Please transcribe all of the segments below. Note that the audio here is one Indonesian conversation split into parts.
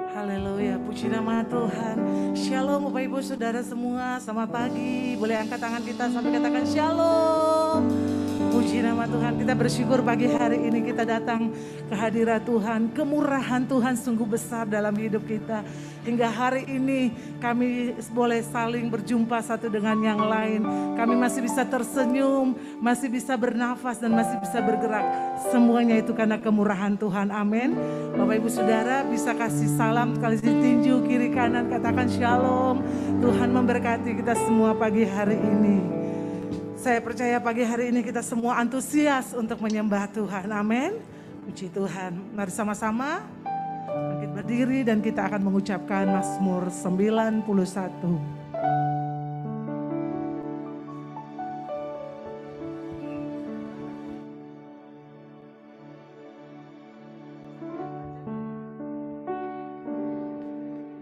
Haleluya, puji nama Tuhan. Shalom Bapak Ibu Saudara semua, selamat pagi. Boleh angkat tangan kita sampai katakan shalom. Puji nama Tuhan, kita bersyukur pagi hari ini kita datang ke hadirat Tuhan. Kemurahan Tuhan sungguh besar dalam hidup kita. Hingga hari ini kami boleh saling berjumpa satu dengan yang lain. Kami masih bisa tersenyum, masih bisa bernafas dan masih bisa bergerak. Semuanya itu karena kemurahan Tuhan, amin. Bapak Ibu Saudara bisa kasih salam, kasih tinju kiri kanan, katakan shalom. Tuhan memberkati kita semua pagi hari ini. Saya percaya pagi hari ini kita semua antusias untuk menyembah Tuhan. Amin. Puji Tuhan. Mari sama-sama bangkit berdiri dan kita akan mengucapkan Mazmur 91.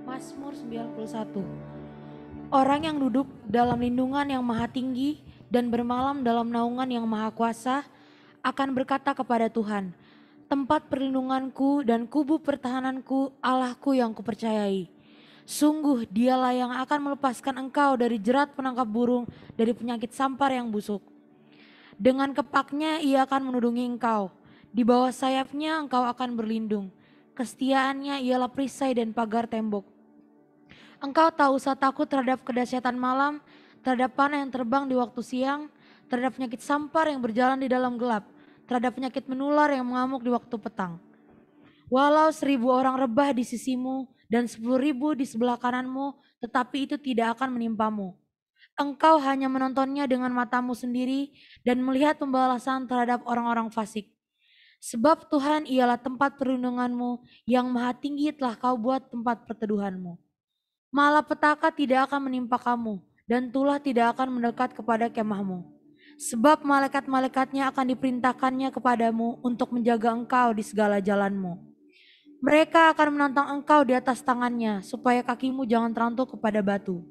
Mazmur 91. Orang yang duduk dalam lindungan yang maha tinggi dan bermalam dalam naungan yang maha kuasa akan berkata kepada Tuhan, tempat perlindunganku dan kubu pertahananku, Allahku yang kupercayai. Sungguh dialah yang akan melepaskan engkau dari jerat penangkap burung, dari penyakit sampar yang busuk. Dengan kepaknya ia akan menudungi engkau, di bawah sayapnya engkau akan berlindung. Kesetiaannya ialah perisai dan pagar tembok. Engkau tak usah takut terhadap kedahsyatan malam, terhadap panah yang terbang di waktu siang, terhadap penyakit sampar yang berjalan di dalam gelap, terhadap penyakit menular yang mengamuk di waktu petang. Walau 1.000 orang rebah di sisimu dan 10.000 di sebelah kananmu, tetapi itu tidak akan menimpamu. Engkau hanya menontonnya dengan matamu sendiri dan melihat pembalasan terhadap orang-orang fasik. Sebab Tuhan ialah tempat perlindunganmu, yang maha tinggi telah kau buat tempat perteduhanmu. Malapetaka tidak akan menimpa kamu, dan tulah tidak akan mendekat kepada kemahmu. Sebab malaikat-malaikatnya akan diperintahkannya kepadamu untuk menjaga engkau di segala jalanmu. Mereka akan menantang engkau di atas tangannya, supaya kakimu jangan terantuk kepada batu.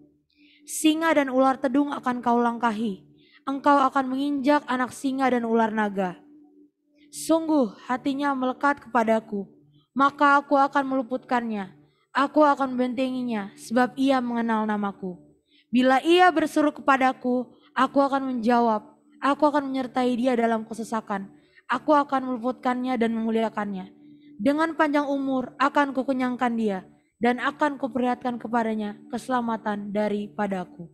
Singa dan ular tedung akan kau langkahi. Engkau akan menginjak anak singa dan ular naga. Sungguh hatinya melekat kepadaku, maka aku akan meluputkannya. Aku akan membentenginya, sebab ia mengenal namaku. Bila ia berseru kepadaku, aku akan menjawab. Aku akan menyertai dia dalam kesesakan. Aku akan meluputkannya dan memuliakannya. Dengan panjang umur akan kukenyangkan dia, dan akan kuperlihatkan kepadanya keselamatan daripadaku.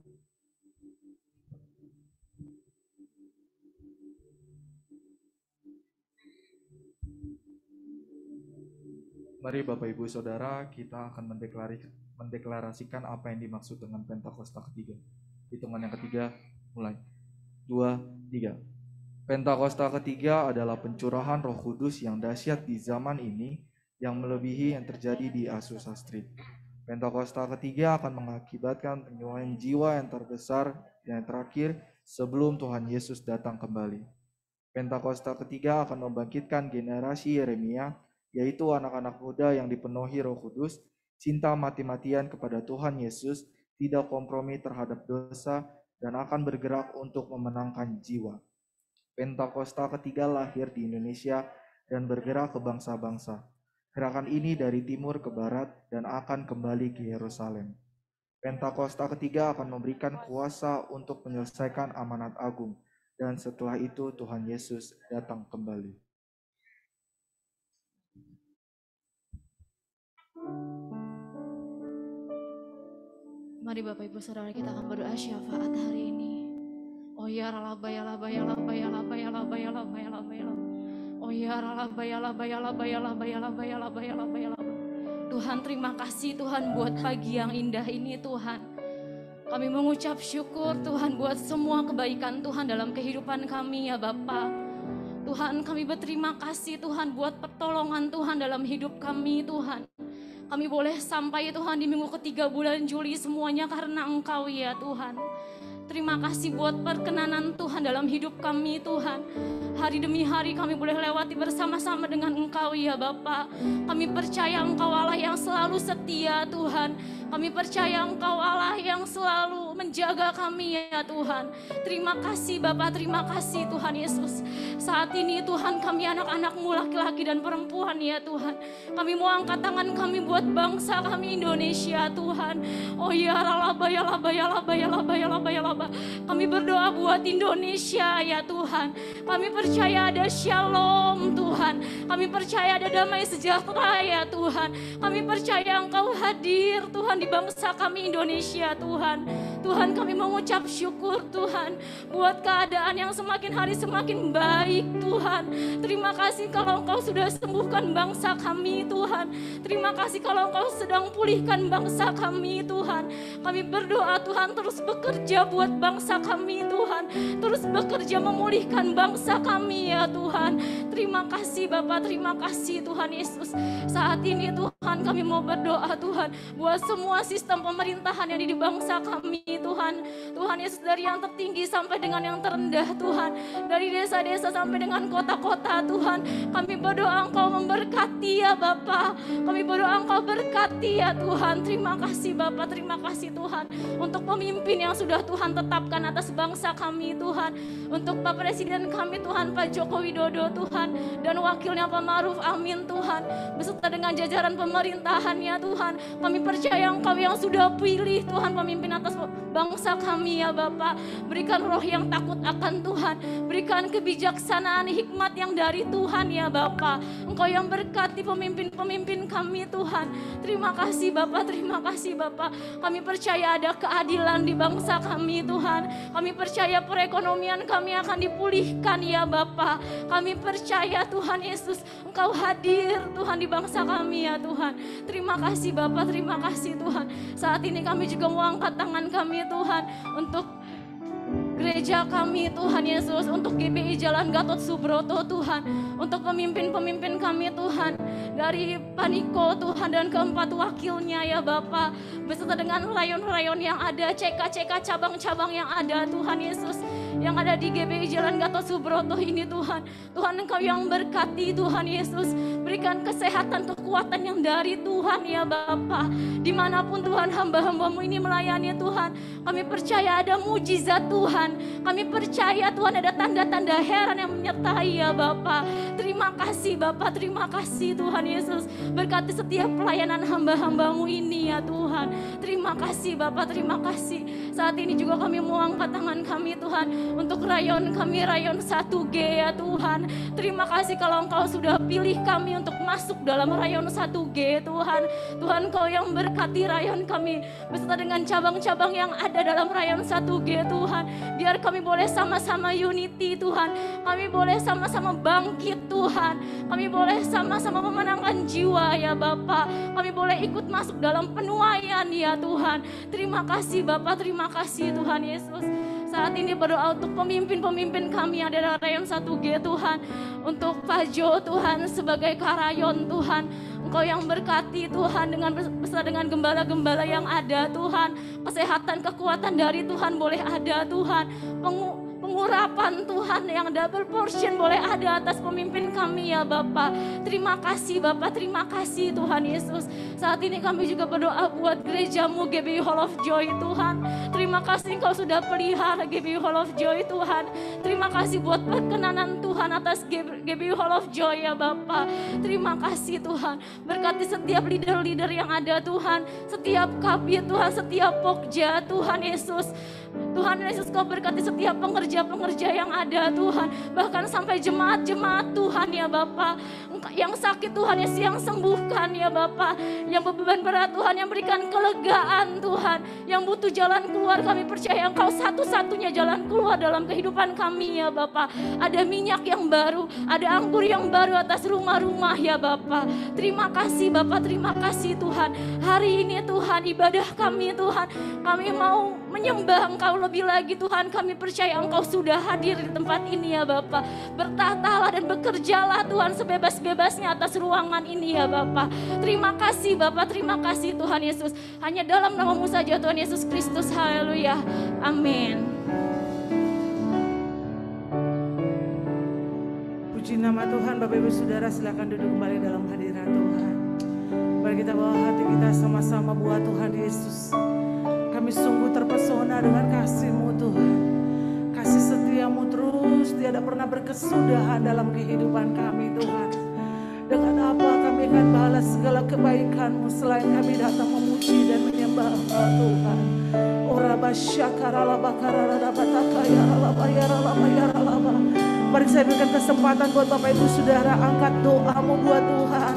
Mari Bapak Ibu Saudara, kita akan mendeklarasikan apa yang dimaksud dengan Pentakosta ketiga. Hitungan yang ketiga, mulai. 2, 3. Pentakosta ketiga adalah pencurahan Roh Kudus yang dahsyat di zaman ini, yang melebihi yang terjadi di Azusa Street. Pentakosta ketiga akan mengakibatkan penyucian jiwa yang terbesar dan yang terakhir sebelum Tuhan Yesus datang kembali. Pentakosta ketiga akan membangkitkan generasi Yeremia, yaitu anak-anak muda yang dipenuhi Roh Kudus, cinta mati-matian kepada Tuhan Yesus, tidak kompromi terhadap dosa, dan akan bergerak untuk memenangkan jiwa. Pentakosta ketiga lahir di Indonesia dan bergerak ke bangsa-bangsa. Gerakan ini dari timur ke barat dan akan kembali ke Yerusalem. Pentakosta ketiga akan memberikan kuasa untuk menyelesaikan amanat agung, dan setelah itu Tuhan Yesus datang kembali. Mari Bapak Ibu Saudara kita akan berdoa syafaat hari ini. Oh ya ralaba ya laba ya laba ya laba ya laba ya laba ya laba ya laba. Oh ya ralaba ya laba ya laba ya laba ya laba ya laba ya laba ya laba. Tuhan terima kasih Tuhan buat pagi yang indah ini Tuhan. Kami mengucap syukur Tuhan buat semua kebaikan Tuhan dalam kehidupan kami ya Bapa. Tuhan kami berterima kasih Tuhan buat pertolongan Tuhan dalam hidup kami Tuhan. Kami boleh sampai Tuhan di minggu ketiga bulan Juli semuanya karena Engkau ya Tuhan. Terima kasih buat perkenanan Tuhan dalam hidup kami Tuhan. Hari demi hari kami boleh lewati bersama-sama dengan Engkau ya Bapa. Kami percaya Engkau Allah yang selalu setia Tuhan. Kami percaya Engkau Allah yang selalu menjaga kami ya Tuhan. Terima kasih Bapa, terima kasih Tuhan Yesus. Saat ini Tuhan kami anak-anak-Mu laki-laki dan perempuan ya Tuhan. Kami mau angkat tangan kami buat bangsa kami Indonesia Tuhan. Oh ya ralaba ya laba ya laba ya laba ya laba ya laba. Kami berdoa buat Indonesia ya Tuhan. Kami percaya ada shalom Tuhan. Kami percaya ada damai sejahtera ya Tuhan. Kami percaya Engkau hadir Tuhan di bangsa kami Indonesia Tuhan. Tuhan kami mengucap syukur Tuhan buat keadaan yang semakin hari semakin baik Tuhan. Terima kasih kalau Engkau sudah sembuhkan bangsa kami Tuhan. Terima kasih kalau Engkau sedang pulihkan bangsa kami Tuhan. Kami berdoa Tuhan terus bekerja buat bangsa kami Tuhan. Terus bekerja memulihkan bangsa kami ya Tuhan. Terima kasih Bapa, terima kasih Tuhan Yesus. Saat ini Tuhan kami mau berdoa Tuhan buat semua sistem pemerintahan yang di bangsa kami Tuhan. Tuhan Yesus dari yang tertinggi sampai dengan yang terendah Tuhan. Dari desa-desa sampai dengan kota-kota Tuhan. Kami berdoa Engkau memberkati ya Bapa. Kami berdoa Engkau berkati ya Tuhan. Terima kasih Bapa, terima kasih Tuhan. Untuk pemimpin yang sudah Tuhan tetapkan atas bangsa kami Tuhan. Untuk Pak Presiden kami Tuhan, Pak Joko Widodo Tuhan. Dan wakilnya Pak Ma'ruf Amin Tuhan. Beserta dengan jajaran pemerintahannya Tuhan. Kami percaya Engkau yang sudah pilih Tuhan pemimpin atas bangsa kami ya Bapa. Berikan roh yang takut akan Tuhan. Berikan kebijaksanaan hikmat yang dari Tuhan ya Bapa. Engkau yang berkati pemimpin-pemimpin kami Tuhan. Terima kasih Bapa, terima kasih Bapa. Kami percaya ada keadilan di bangsa kami Tuhan. Kami percaya perekonomian kami akan dipulihkan ya Bapa. Kami percaya Tuhan Yesus Engkau hadir Tuhan di bangsa kami ya Tuhan. Terima kasih Bapa, terima kasih Tuhan. Saat ini kami juga mau angkat tangan kami Tuhan untuk gereja kami Tuhan Yesus, untuk GBI Jalan Gatot Subroto Tuhan, untuk pemimpin-pemimpin kami Tuhan, dari Paniko Tuhan dan keempat wakilnya ya Bapa, beserta dengan rayon-rayon yang ada, CK-CK cabang-cabang yang ada Tuhan Yesus, yang ada di GBI Jalan Gatot Subroto ini Tuhan. Tuhan Engkau yang berkati Tuhan Yesus, berikan kesehatan, kekuatan yang dari Tuhan ya Bapa. Dimanapun Tuhan hamba-hambamu ini melayani Tuhan, kami percaya ada mujizat Tuhan. Kami percaya Tuhan ada tanda-tanda heran yang menyertai ya Bapa. Terima kasih Bapa, terima kasih Tuhan Yesus. Berkati setiap pelayanan hamba-hambamu ini ya Tuhan. Terima kasih Bapa, terima kasih. Saat ini juga kami mau angkat tangan kami Tuhan untuk rayon kami, rayon 1G ya Tuhan. Terima kasih kalau Engkau sudah pilih kami untuk masuk dalam rayon 1G Tuhan. Tuhan Engkau yang berkati rayon kami beserta dengan cabang-cabang yang ada dalam rayon 1G Tuhan. Biar kami boleh sama-sama unity Tuhan. Kami boleh sama-sama bangkit Tuhan. Kami boleh sama-sama memenangkan jiwa ya Bapa. Kami boleh ikut masuk dalam penuaian ya Tuhan. Terima kasih Bapa, terima kasih Tuhan Yesus. Saat ini berdoa untuk pemimpin-pemimpin kami yang ada dalam rayon 1G Tuhan. Untuk Pak Jo Tuhan sebagai karayon Tuhan. Engkau yang berkati Tuhan dengan beserta dengan gembala-gembala yang ada Tuhan. Kesehatan, kekuatan dari Tuhan boleh ada Tuhan. Pengurapan Tuhan yang double portion boleh ada atas pemimpin kami ya Bapa. Terima kasih Bapa, terima kasih Tuhan Yesus. Saat ini kami juga berdoa buat gerejamu GBI Hall of Joy Tuhan. Terima kasih Engkau sudah pelihara GBI Hall of Joy Tuhan. Terima kasih buat perkenanan Tuhan atas GBI Hall of Joy ya Bapa. Terima kasih Tuhan. Berkati setiap leader-leader yang ada Tuhan. Setiap kabit Tuhan, setiap pokja Tuhan Yesus. Tuhan Yesus, Kau berkati setiap pengerja-pengerja yang ada Tuhan. Bahkan sampai jemaat-jemaat Tuhan ya Bapa. Yang sakit Tuhan Yesus yang sembuhkan ya Bapa. Yang beban berat Tuhan yang berikan kelegaan Tuhan. Yang butuh jalan keluar, kami percaya Engkau satu-satunya jalan keluar dalam kehidupan kami ya Bapa. Ada minyak yang baru, ada anggur yang baru atas rumah-rumah ya Bapa. Terima kasih Bapa, terima kasih Tuhan. Hari ini Tuhan ibadah kami Tuhan. Kami mau menyembah Engkau lebih lagi Tuhan. Kami percaya Engkau sudah hadir di tempat ini ya Bapa. Bertahtalah dan bekerjalah Tuhan sebebas-bebasnya atas ruangan ini ya Bapa. Terima kasih Bapa, terima kasih Tuhan Yesus. Hanya dalam nama-Mu saja Tuhan Yesus Kristus. Haleluya. Amin. Puji nama Tuhan. Bapak Ibu Saudara silakan duduk kembali dalam hadirat Tuhan. Mari kita bawa hati kita sama-sama buat Tuhan Yesus. Kami sungguh terpesona dengan kasih-Mu Tuhan. Kasih setia-Mu terus tiada pernah berkesudahan dalam kehidupan kami Tuhan. Dengan apa kami akan balas segala kebaikan-Mu selain kami datang memuji dan menyembah-Mu Tuhan. Ora basyakara bakara bataka ya ralaba ya ralaba ya ralaba. Mari saya berikan kesempatan buat Bapak Ibu Saudara, angkat doa-Mu buat Tuhan.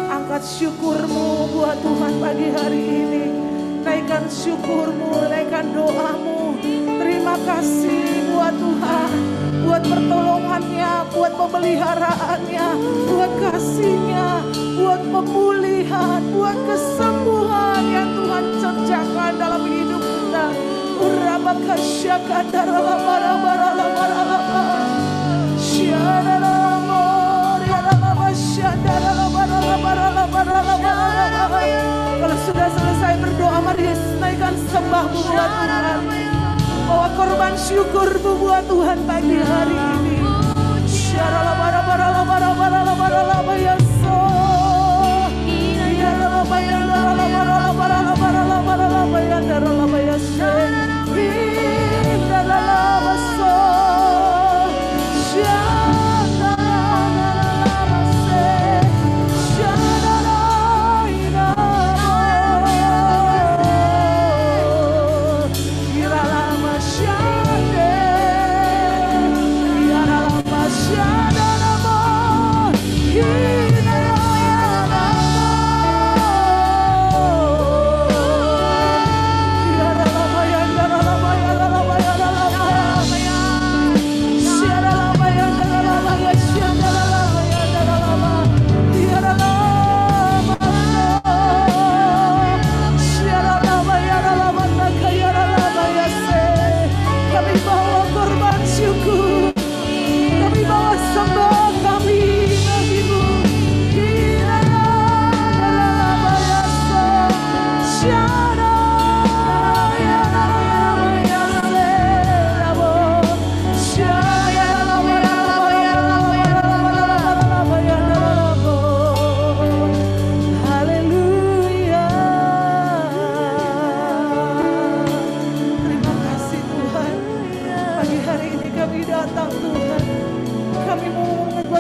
Angkat syukur-Mu buat Tuhan pagi hari ini. Naikkan syukur-Mu, naikkan doa-Mu. Terima kasih buat Tuhan, buat pertolongannya, buat pemeliharaannya, buat kasih-Nya, buat pemulihan, buat kesembuhan yang Tuhan kerjakan dalam hidup kita. Kalau sudah selesai berdoa, mari naikkan sembah-Mu buat Tuhan. Bawa korban syukur-Mu buat Tuhan pagi hari ini.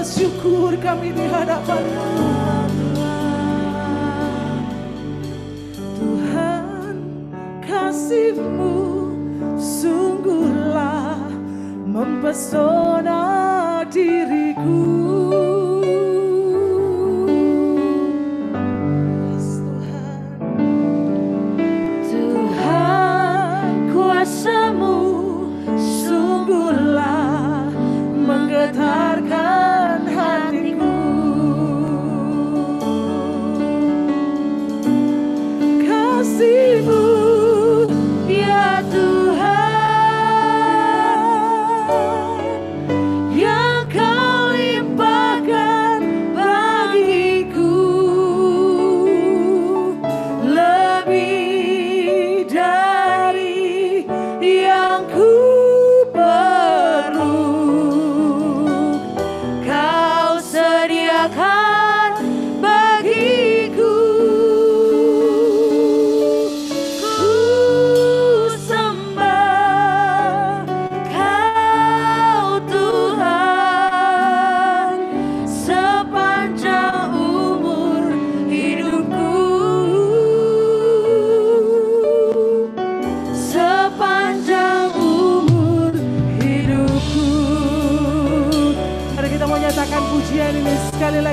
Syukur kami di hadapan-Mu Tuhan. Kasih-Mu sungguhlah mempesona diriku. Tuhan, kuasa-Mu sungguhlah menggetarkan hatiku. Kasih-Mu ya Tuhan yang Kau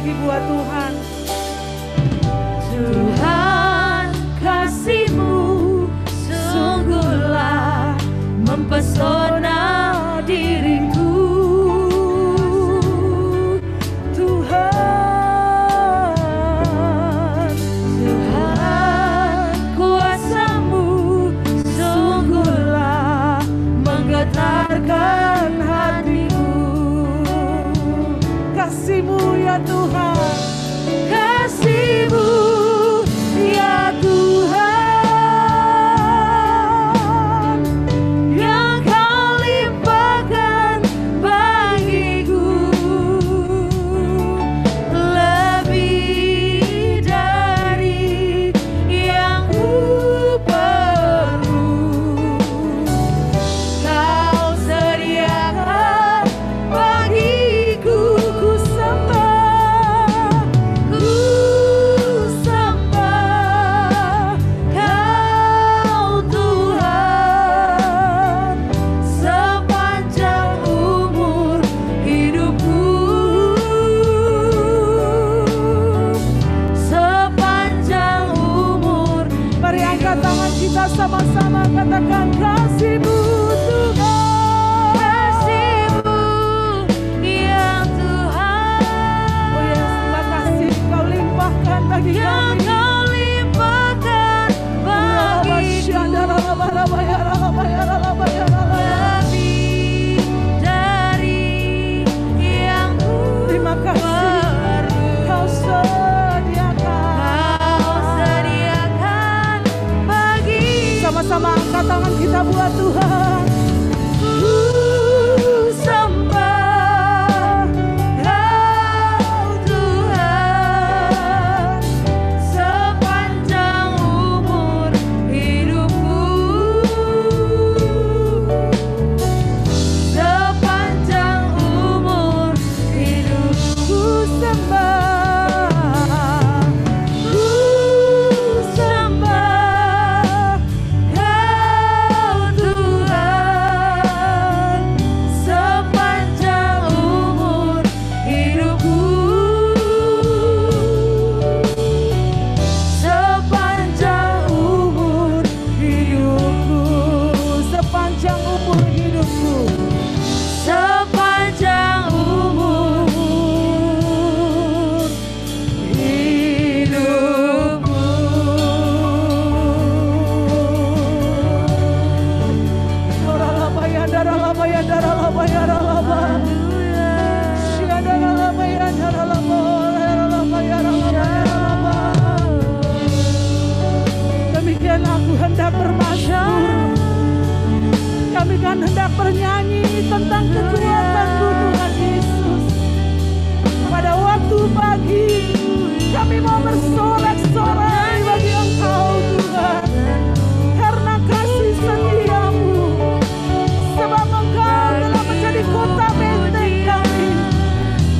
lagi buat Tuhan. Tuhan, kasih-Mu sungguhlah mempesona diriku. Tuhan, kuasa-Mu sungguhlah menggetarkan hatiku. Kasih-Mu ya Tuhan, kasih-Mu ya Tuhan, yang Kau limpahkan bagiku, lebih dari yang ku perlu. Kau sediakan bagiku, ku sembah Kau Tuhan sepanjang umur hidupku, sepanjang umur. mari angkat tangan kita sama-sama katakan kasih-Mu Tuhan. Kasih-Mu ya Tuhan, Oh ya, terima kasih Kau limpahkan bagi yang kami. Kau limpahkan bagiku, lebih dari yang ku Terima kasih perlu. Kau sediakan. Kau sediakan bagi Sama-sama angkat tangan kita buat Tuhan. sembah Kau Tuhan sepanjang umur hidupku, sepanjang umur hidupku. Sembah, Sembah Kau Tuhan sepanjang umur hidupku, sepanjang umur hidupku, sepanjang umur hidupku. sepanjang umur hidupku. Demikian aku hendak bermasyur. Kami kan hendak bernyanyi tentang kekuatan-Mu Tuhan Yesus. Pada waktu pagi kami mau bersorak-sorai bagi Engkau Tuhan, karena kasih setia-Mu. Sebab Engkau telah menjadi kota benteng kami,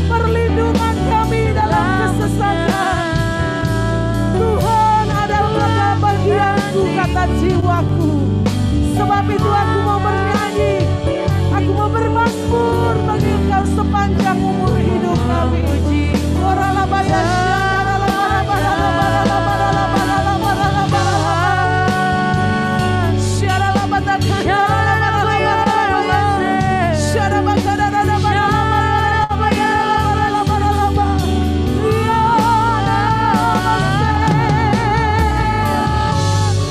perlindungan kami dalam kesesakan. Tuhan adalah bagianku, kata jiwaku. Sebab itu aku mau bernyanyi, aku mau bermazmur bagi Engkau sepanjang umur hidup kami.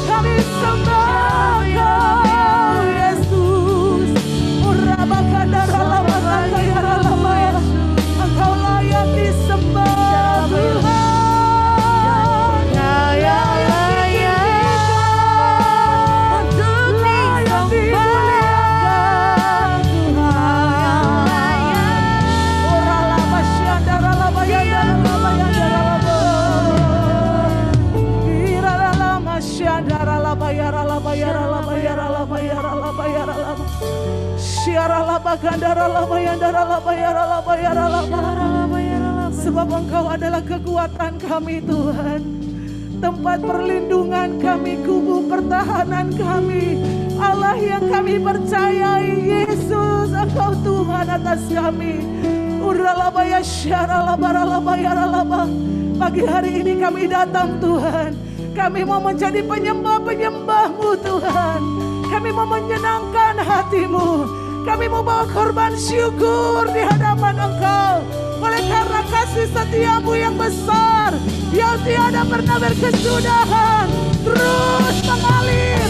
Kami sembah Kau Yesus. Engkau layak disembah Tuhan. Untuk dimuliakan Sebab Engkau adalah kekuatan kami Tuhan, tempat perlindungan kami, kubu pertahanan kami, Allah yang kami percayai. Yesus, Engkau Tuhan atas kami. Uralabaya syaralabaralabayaralaba. Pagi hari ini kami datang Tuhan. Kami mau menjadi penyembah-penyembah-Mu Tuhan. Kami mau menyenangkan hati-Mu. Kami mau bawa korban syukur di hadapan Engkau. Oleh karena kasih setia-Mu yang besar, yang tiada pernah berkesudahan, terus mengalir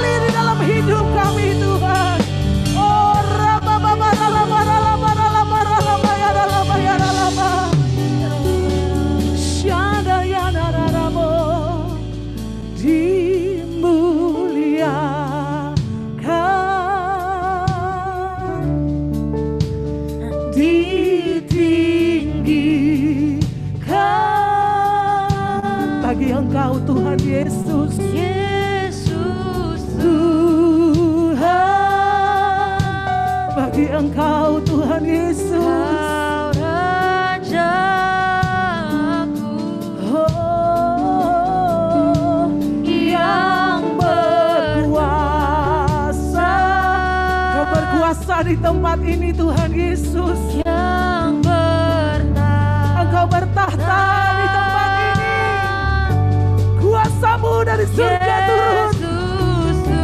di dalam hidup kami Tuhan. Oh bagi Engkau Tuhan Yesus, Tuhan, bagi Engkau Tuhan Yesus, Rajaku, yang berkuasa. Kau berkuasa di tempat ini Tuhan Yesus, yang bertahta. Engkau bertahta di tempat ini. Kuasa-Mu dari surga turun,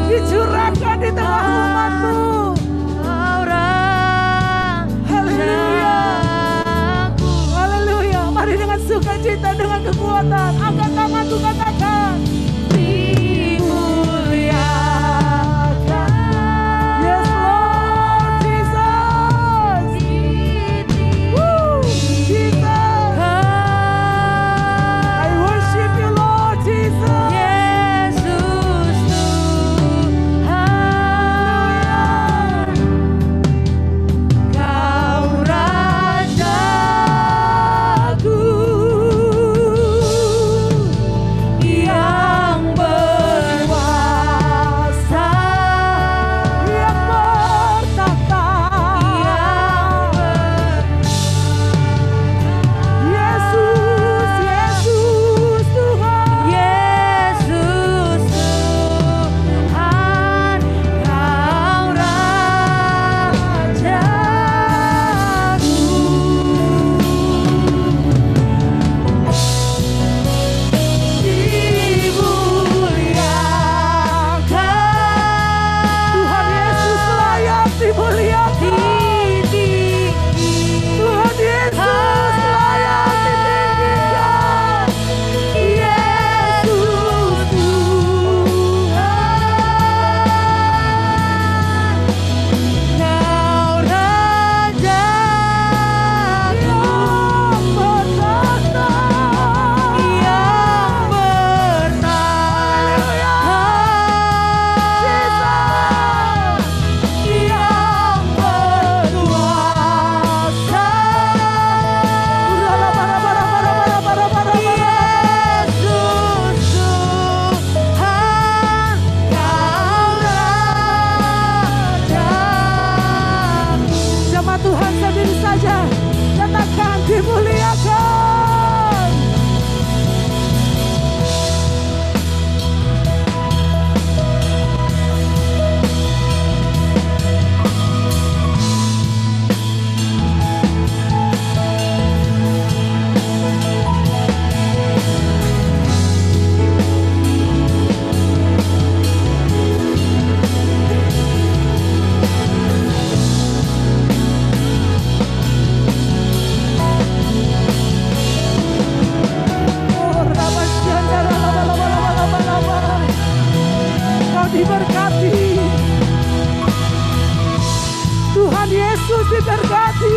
dicurahkan di tengah umat-Mu. Haleluya, haleluya. Mari dengan sukacita, dengan kekuatan, angkat tangan Tuhan, katakan dimuliakan. Yes Lord Jesus. Woo, Jesus. I worship you Lord Jesus. Yesus Tuhan, Kau Rajaku yang berkuasa, yang bertahta, Yesus, Yesus Tuhan, Yesus Tuhan, Kau Rajaku. Tuhan Yesus layak dimuliakan. Tuhan Yesus layak ditinggikan. Yesus Tuhan, Kau Rajaku yang bertahta, yang bertahta. Yang berkuasa. Yesus Tuhan, Kau Rajaku. Jemaat Tuhan sendiri saja katakan dimuliakan. Oh, Rabasyandara, laba-laba-laba-laba-laba. Kau diberkati. Tuhan Yesus diberkati.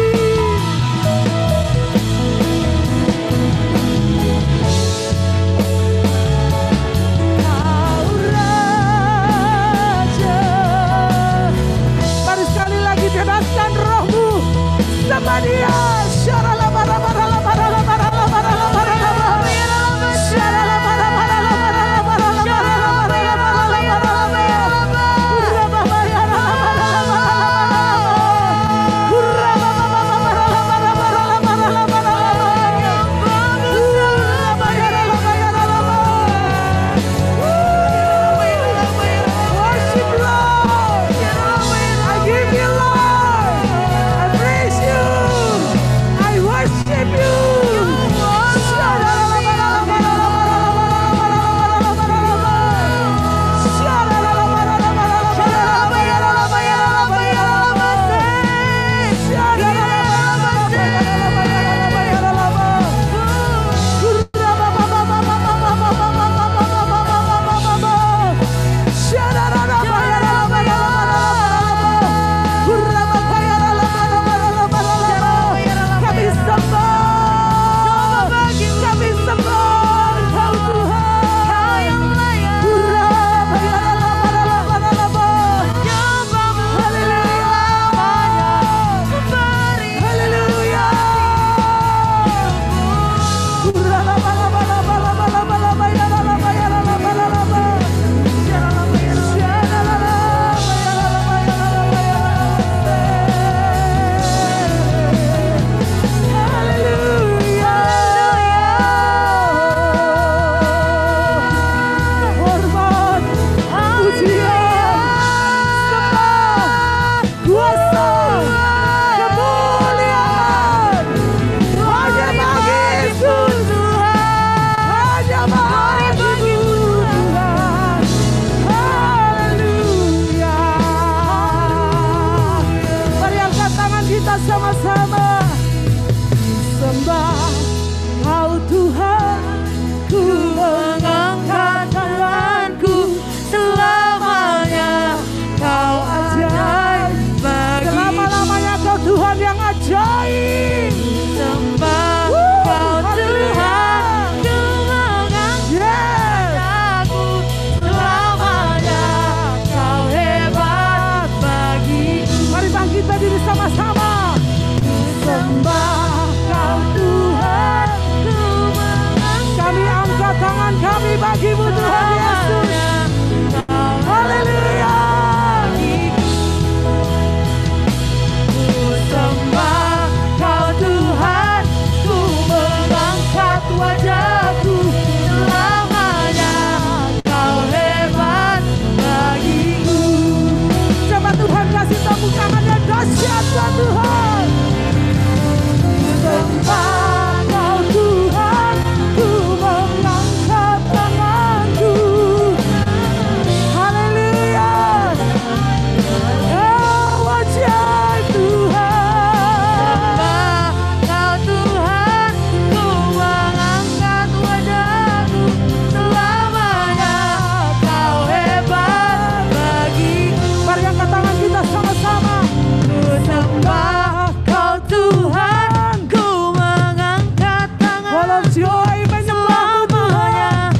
joy menyembahmu Tuhan.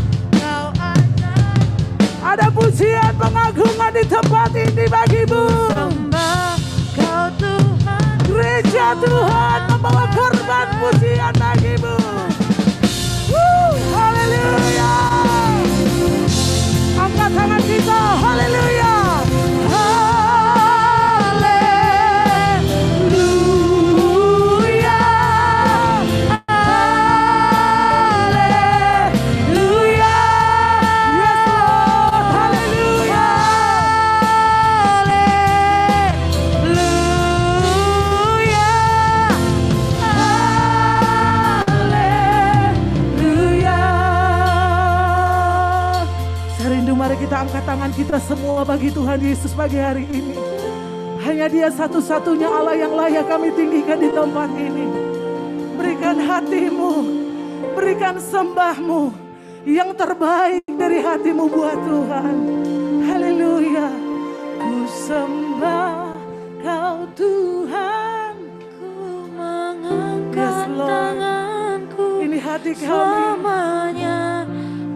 Ada pujian pengagungan di tempat ini bagimu. Sembah Kau Tuhan. Gereja Tuhan membawa korban pujian bagimu. Haleluya. Angkat tangan kita. Haleluya. Kita angkat tangan kita semua bagi Tuhan Yesus pagi hari ini. Hanya Dia satu-satunya Allah yang layak kami tinggikan di tempat ini. Berikan hatimu, berikan sembahmu yang terbaik dari hatimu buat Tuhan. Haleluya. Ku sembah Kau Tuhan, Ku mengangkat tanganku. Ini hati kami. Selamanya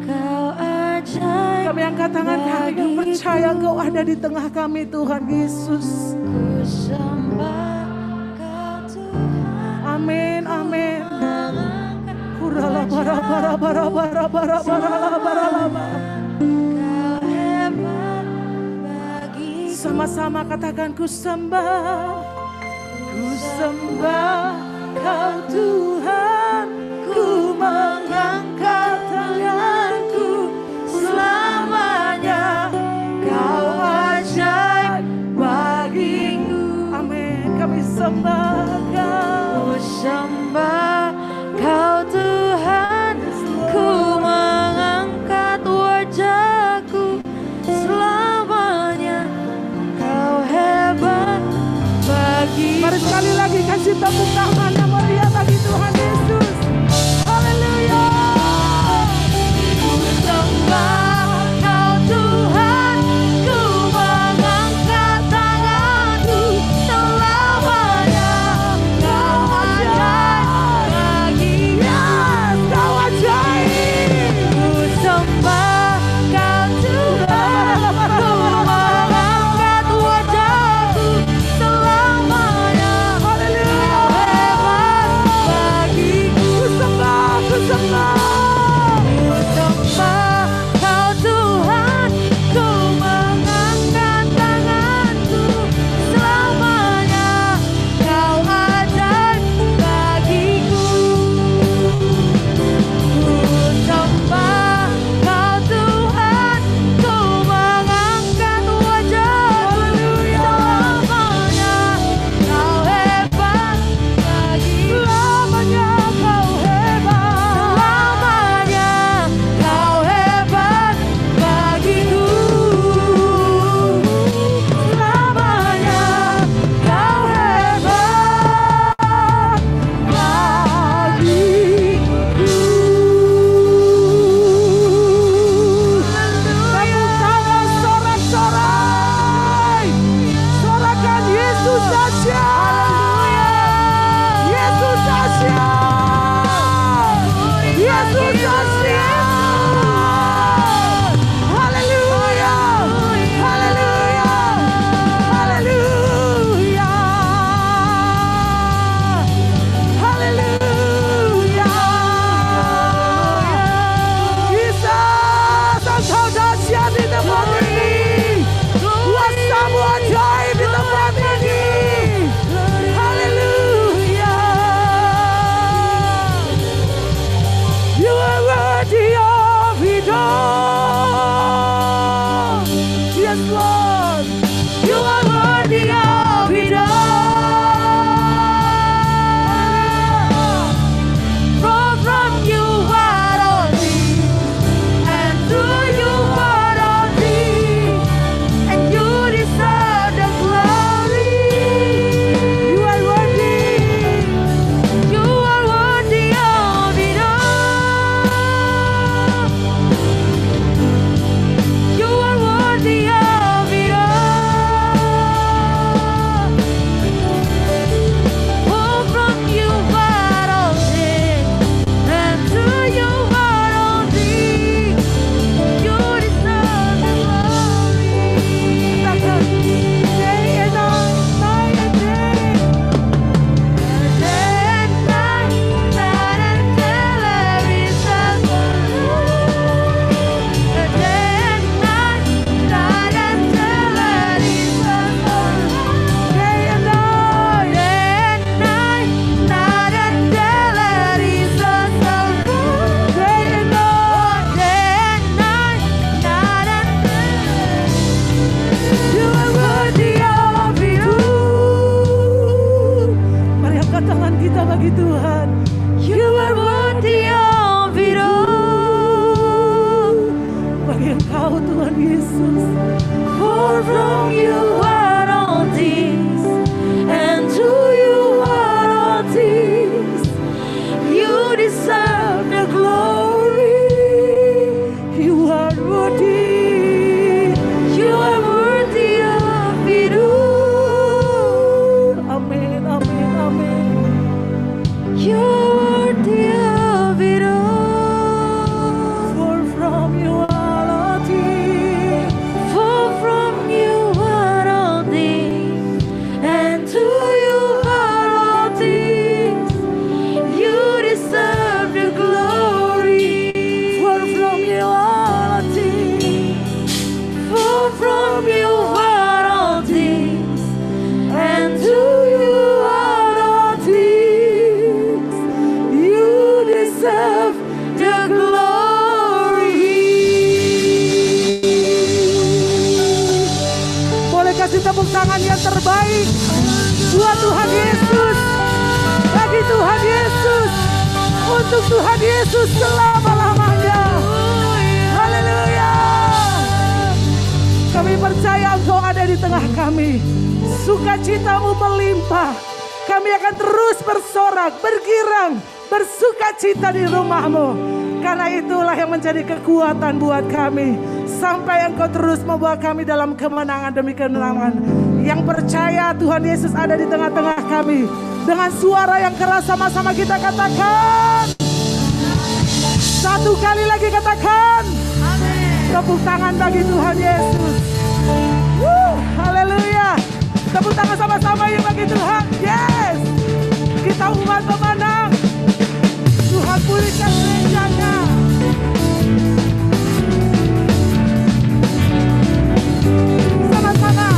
Kau ajaib. Kami angkat tangan kami, percaya Engkau ada di tengah kami Tuhan Yesus. Ku sembah Kau Tuhan. Amin, amin. Kurala bara bara bara bara bara bara bara bara. Kau hebat bagi. Sama-sama katakan ku sembah Kau Tuhan. Ku mengangkat tanganku. Selamanya Kau ajaib bagiku. Amin. Kami sembah Kau. Ku sembah Kau Tuhan. Ku mengangkat wajahku. Selamanya Kau hebat bagi. Mari sekali lagi kasih tepuk tangan yang mulia bagi Tuhan Yesus. kemenangan yang terbaik buat Tuhan Yesus, bagi Tuhan Yesus, untuk Tuhan Yesus selama-lamanya. Haleluya. Kami percaya Engkau ada di tengah kami. Sukacitamu melimpah. Kami akan terus bersorak, bergirang, bersukacita di rumah-Mu. Karena itulah yang menjadi kekuatan buat kami. Sampai Engkau terus membawa kami dalam kemenangan demi kemenangan. Yang percaya Tuhan Yesus ada di tengah-tengah kami. Dengan suara yang keras sama-sama kita katakan. Satu kali lagi katakan. Tepuk tangan bagi Tuhan Yesus. Haleluya. Tepuk tangan sama-sama yang bagi Tuhan. Yes. Kita umat pemenang. Tuhan pulihkan gerejanya. Sama-sama.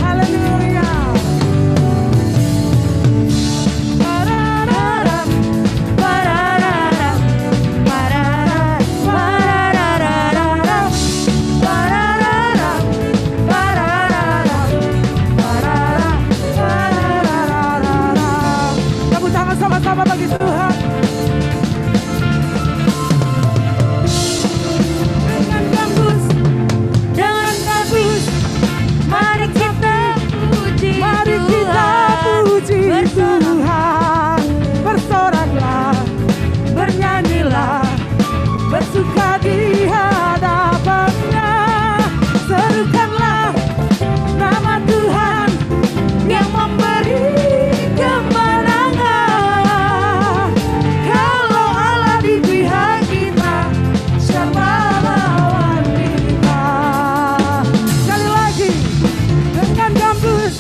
Haleluya. Sama-sama bagi Tuhan. Dengan gambus, mari kita puji Tuhan. Bersoraklah, bernyanyilah, bersuka di hadapannya. Serukanlah nama Tuhan yang memberi kemenangan. Kalau Allah di pihak kita, siapa lawan kita? Sekali lagi, dengan gambus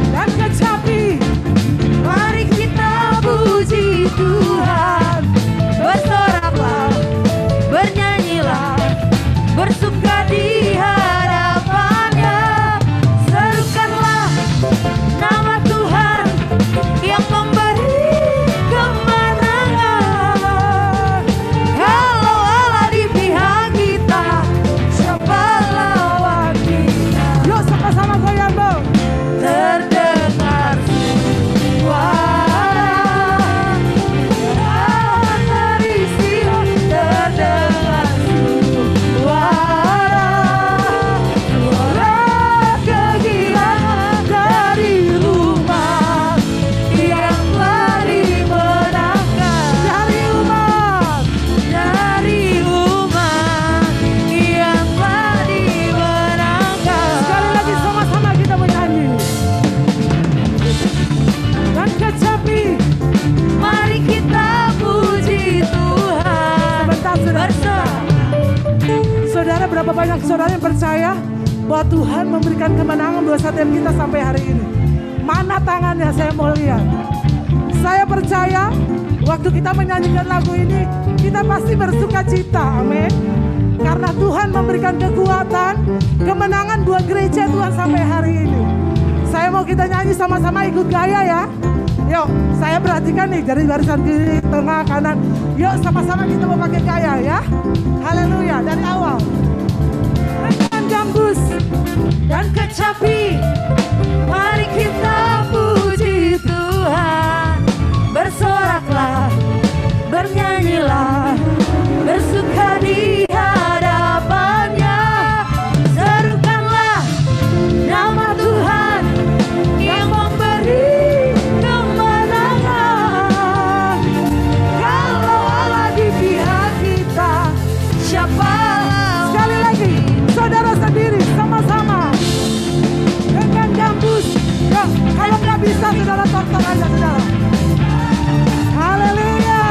dan kecapi, mari kita puji Tuhan. Bersoraklah, bernyanyilah, bersuka di hadapannya. Serukanlah nama Tuhan yang memberi kemenangan. Kalau Allah di pihak kita, siapa lawan kita? Yuk sama-sama goyang dong. Terdengar suara dari Sion, terdengar suara kegirangan dari rumah yang telah dimenangkan. Dari umat yang telah dimenangkan. Sekali lagi sama-sama kita menyanyi. Dan kecapi, mari kita puji Tuhan. Sebentar saudara. Saudara, berapa banyak saudara yang percaya bahwa Tuhan memberikan kemenangan buat setiap kita sampai hari ini? Mana tangannya, saya mau lihat. Saya percaya waktu kita menyanyikan lagu ini, kita pasti bersuka cita, amin. Karena Tuhan memberikan kekuatan, kemenangan buat gereja Tuhan sampai hari ini. Saya mau kita nyanyi sama-sama, ikut gaya ya. Yuk, saya perhatikan nih dari barisan kiri, tengah, kanan. Yuk sama-sama kita mau pakai gaya ya. Haleluya, dari awal. Dengan gambus dan kecapi, mari kita puji Tuhan. Bersoraklah, bernyanyilah, bersuka di hadapannya. Serukanlah nama Tuhan yang memberi kemenangan. Kalau Allah di pihak kita, siapa? Sekali lagi, saudara sendiri sama-sama dengan gambus. Yuk, kalau nggak bisa saudara tonton aja saudara. Haleluya.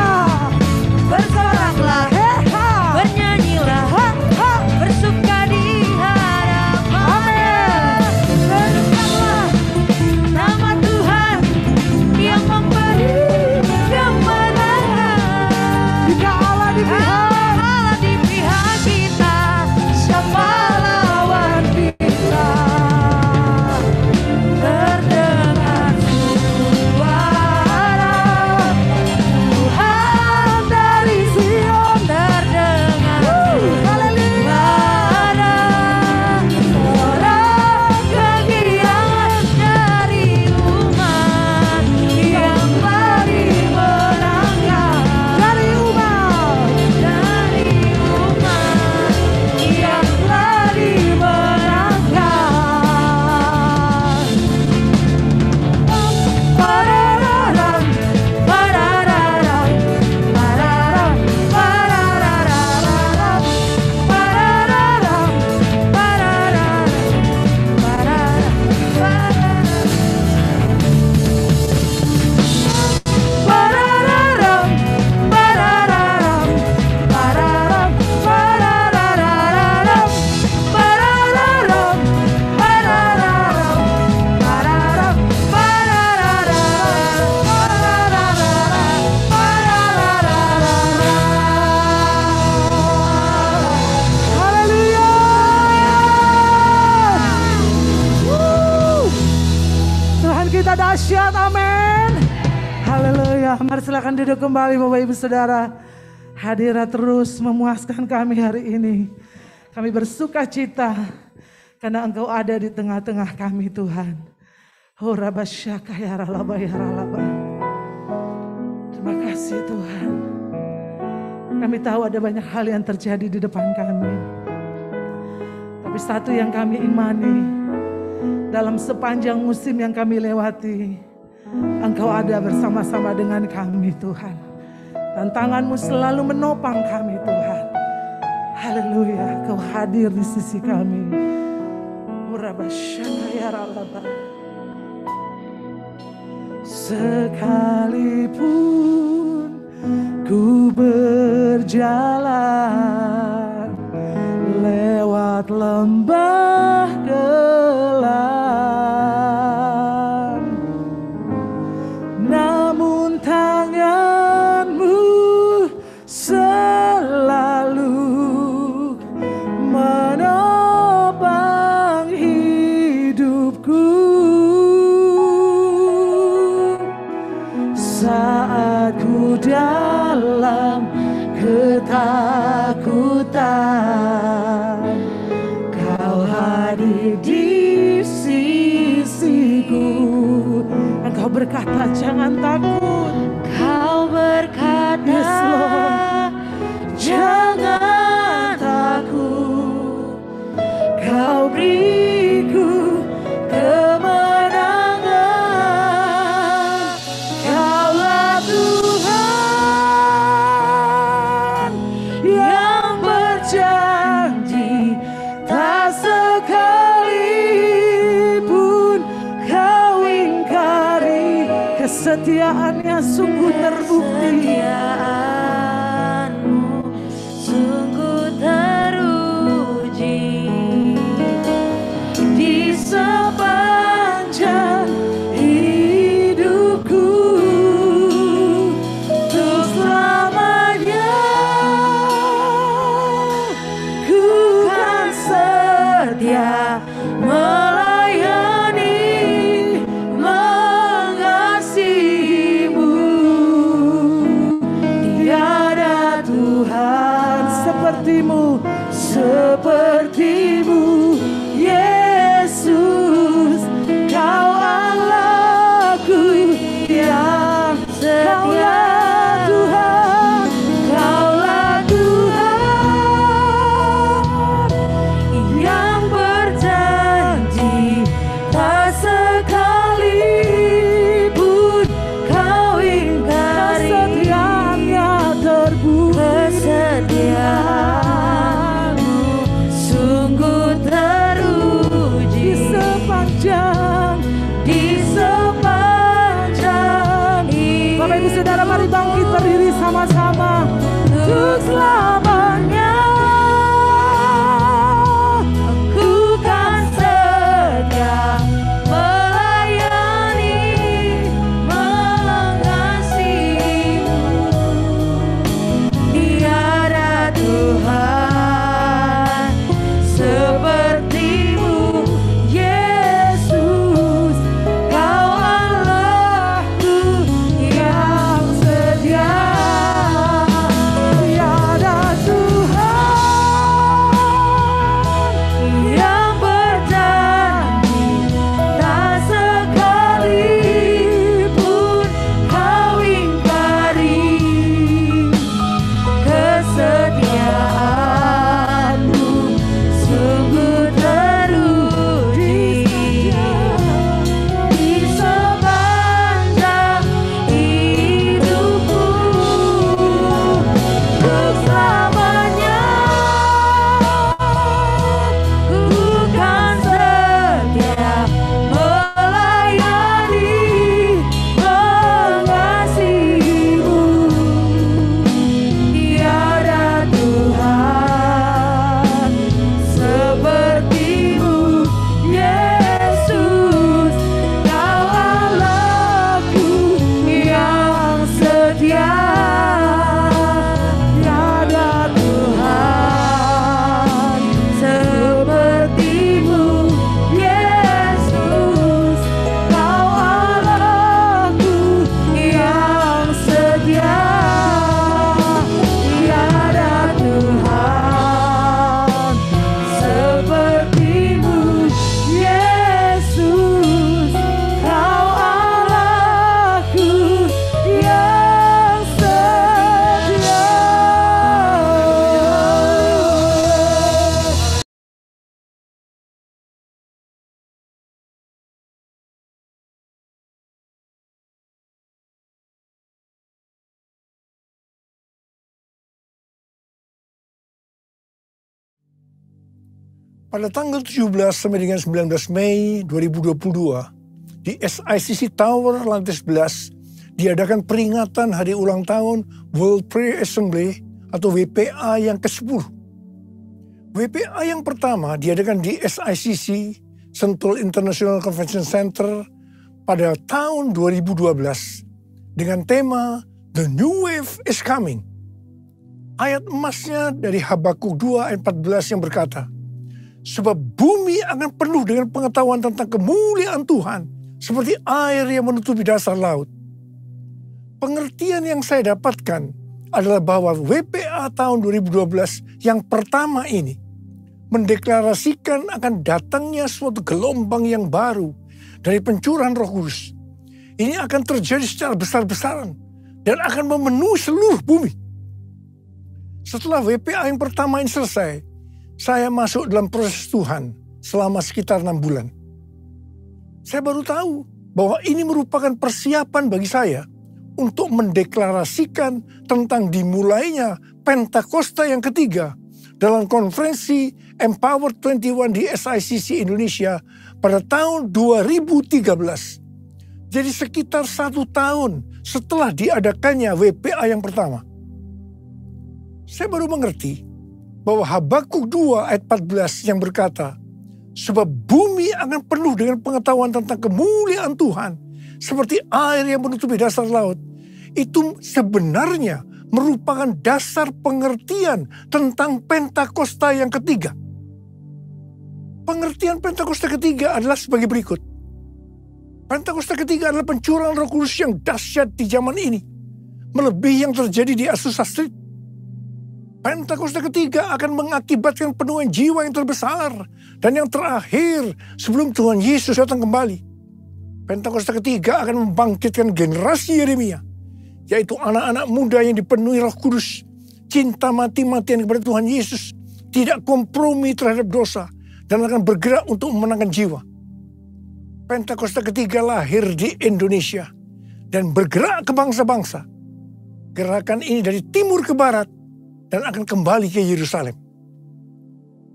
Bersoraklah, bernyanyilah, bersuka di hadapan. Serukanlah nama Tuhan yang memberi kemenangan. Jika Allah di pihak kita, siapa lawan kita? Terdengar suara Haleluya. Mari silakan duduk kembali Bapak Ibu Saudara. Hadirat terus memuaskan kami hari ini. Kami bersuka cita karena Engkau ada di tengah-tengah kami Tuhan. Terima kasih Tuhan. Kami tahu ada banyak hal yang terjadi di depan kami. Tapi satu yang kami imani, dalam sepanjang musim yang kami lewati, Engkau ada bersama-sama dengan kami Tuhan. Dan tangan-Mu selalu menopang kami Tuhan. Haleluya, Kau hadir di sisi kami. Sekalipun ku berjalan lewat lembah gelap, namun tangan-Mu selalu menopang hidupku. Saat ku dalam ketakutan, Kau hadir di sisiku. Engkau berkata jangan takut. Kau berkata, Yes, Lord. Jangan takut. Kau beriku kemenangan. Kaulah Tuhan yang berjanji, tak sekalipun Kau ingkari. Kesetiaan-Nya sungguh terbukti. kesetiaan-Mu sungguh teruji. Di sepanjang hidupku, untuk selamanya ku kan setia melayani, mengasihi-Mu. Tiada Tuhan seperti-Mu, seperti-Mu, Yesus. Kau Allahku yang setia. Tuhan, Kaulah Tuhan yang berjanji, tak sekalipun Kau ingkari. Kesetiaan-Nya terbukti. Kesetiaan-Mu sungguh teruji. Di sepanjang Bapak Ibu Saudara, mari bangkit berdiri sama-sama. Untuk selamanya aku kan setia melayani, mengasihi-Mu. Tiada Tuhan seperti-Mu, Yesus. Kau Allahku yang setia. Tiada Pada tanggal 17 sampai dengan 19 Mei 2022, di SICC Tower lantai 11, diadakan peringatan hari ulang tahun World Prayer Assembly atau WPA yang ke-10. WPA yang pertama diadakan di SICC, Sentul International Convention Center, pada tahun 2012 dengan tema The New Wave is Coming. Ayat emasnya dari Habakuk 2 ayat 14 yang berkata, sebab bumi akan penuh dengan pengetahuan tentang kemuliaan Tuhan, seperti air yang menutupi dasar laut. Pengertian yang saya dapatkan adalah bahwa WPA tahun 2012 yang pertama ini mendeklarasikan akan datangnya suatu gelombang yang baru dari pencurahan Roh Kudus. Ini akan terjadi secara besar-besaran dan akan memenuhi seluruh bumi. Setelah WPA yang pertama ini selesai, saya masuk dalam proses Tuhan selama sekitar 6 bulan. Saya baru tahu bahwa ini merupakan persiapan bagi saya untuk mendeklarasikan tentang dimulainya Pentakosta yang ketiga dalam konferensi Empower 21 di SICC Indonesia pada tahun 2013. Jadi sekitar 1 tahun setelah diadakannya WPA yang pertama. Saya baru mengerti bahwa Habakuk 2 ayat 14 yang berkata, sebab bumi akan penuh dengan pengetahuan tentang kemuliaan Tuhan, seperti air yang menutupi dasar laut. Itu sebenarnya merupakan dasar pengertian tentang Pentakosta yang ketiga. Pengertian Pentakosta ketiga adalah sebagai berikut. Pentakosta ketiga adalah pencurahan Roh Kudus yang dahsyat di zaman ini, melebihi yang terjadi di Azusa Street. Pentakosta ketiga akan mengakibatkan penuhan jiwa yang terbesar dan yang terakhir sebelum Tuhan Yesus datang kembali. Pentakosta ketiga akan membangkitkan generasi Yeremia, yaitu anak-anak muda yang dipenuhi Roh Kudus, cinta mati-matian kepada Tuhan Yesus, tidak kompromi terhadap dosa, dan akan bergerak untuk memenangkan jiwa. Pentakosta ketiga lahir di Indonesia dan bergerak ke bangsa-bangsa. Gerakan ini dari timur ke barat dan akan kembali ke Yerusalem.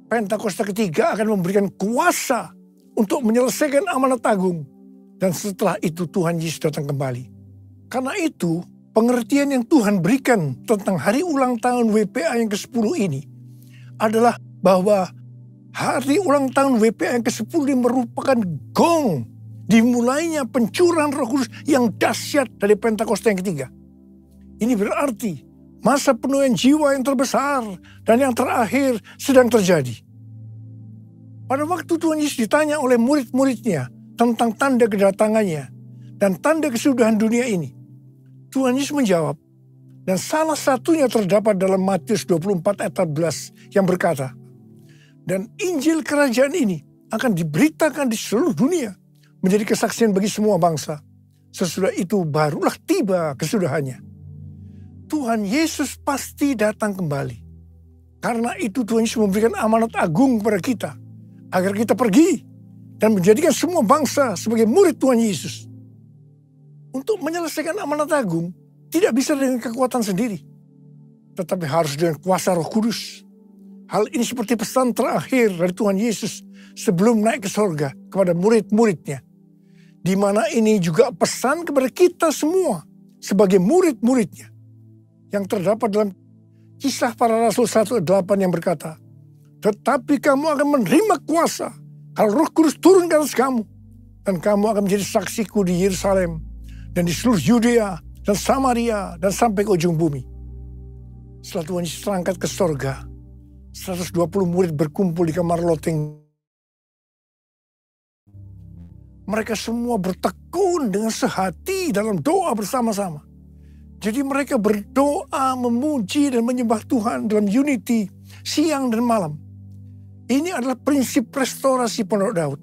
Pentakosta ketiga akan memberikan kuasa untuk menyelesaikan amanat agung, dan setelah itu Tuhan Yesus datang kembali. Karena itu, pengertian yang Tuhan berikan tentang hari ulang tahun WPA yang ke-10 ini adalah bahwa hari ulang tahun WPA yang ke-10 ini merupakan gong dimulainya pencurahan Roh Kudus yang dahsyat dari Pentakosta yang ketiga. Ini berarti masa penuhan jiwa yang terbesar dan yang terakhir sedang terjadi. Pada waktu Tuhan Yesus ditanya oleh murid-muridnya tentang tanda kedatangannya dan tanda kesudahan dunia ini, Tuhan Yesus menjawab, dan salah satunya terdapat dalam Matius 24 ayat 14 yang berkata, dan Injil kerajaan ini akan diberitakan di seluruh dunia menjadi kesaksian bagi semua bangsa. Sesudah itu barulah tiba kesudahannya. Tuhan Yesus pasti datang kembali. Karena itu Tuhan Yesus memberikan amanat agung kepada kita, agar kita pergi dan menjadikan semua bangsa sebagai murid Tuhan Yesus. Untuk menyelesaikan amanat agung, tidak bisa dengan kekuatan sendiri, tetapi harus dengan kuasa Roh Kudus. Hal ini seperti pesan terakhir dari Tuhan Yesus sebelum naik ke sorga kepada murid-muridnya. Di mana ini juga pesan kepada kita semua sebagai murid-muridnya. Yang terdapat dalam Kisah Para Rasul 1:8 yang berkata, tetapi kamu akan menerima kuasa kalau Roh Kudus turun ke atas kamu, dan kamu akan menjadi saksiku di Yerusalem dan di seluruh Yudea dan Samaria dan sampai ke ujung bumi. Setelah Tuhan Yesus terangkat ke sorga, 120 murid berkumpul di kamar loteng. Mereka semua bertekun dengan sehati dalam doa bersama-sama. Jadi mereka berdoa, memuji dan menyembah Tuhan dalam unity siang dan malam. Ini adalah prinsip restorasi Pondok Daud.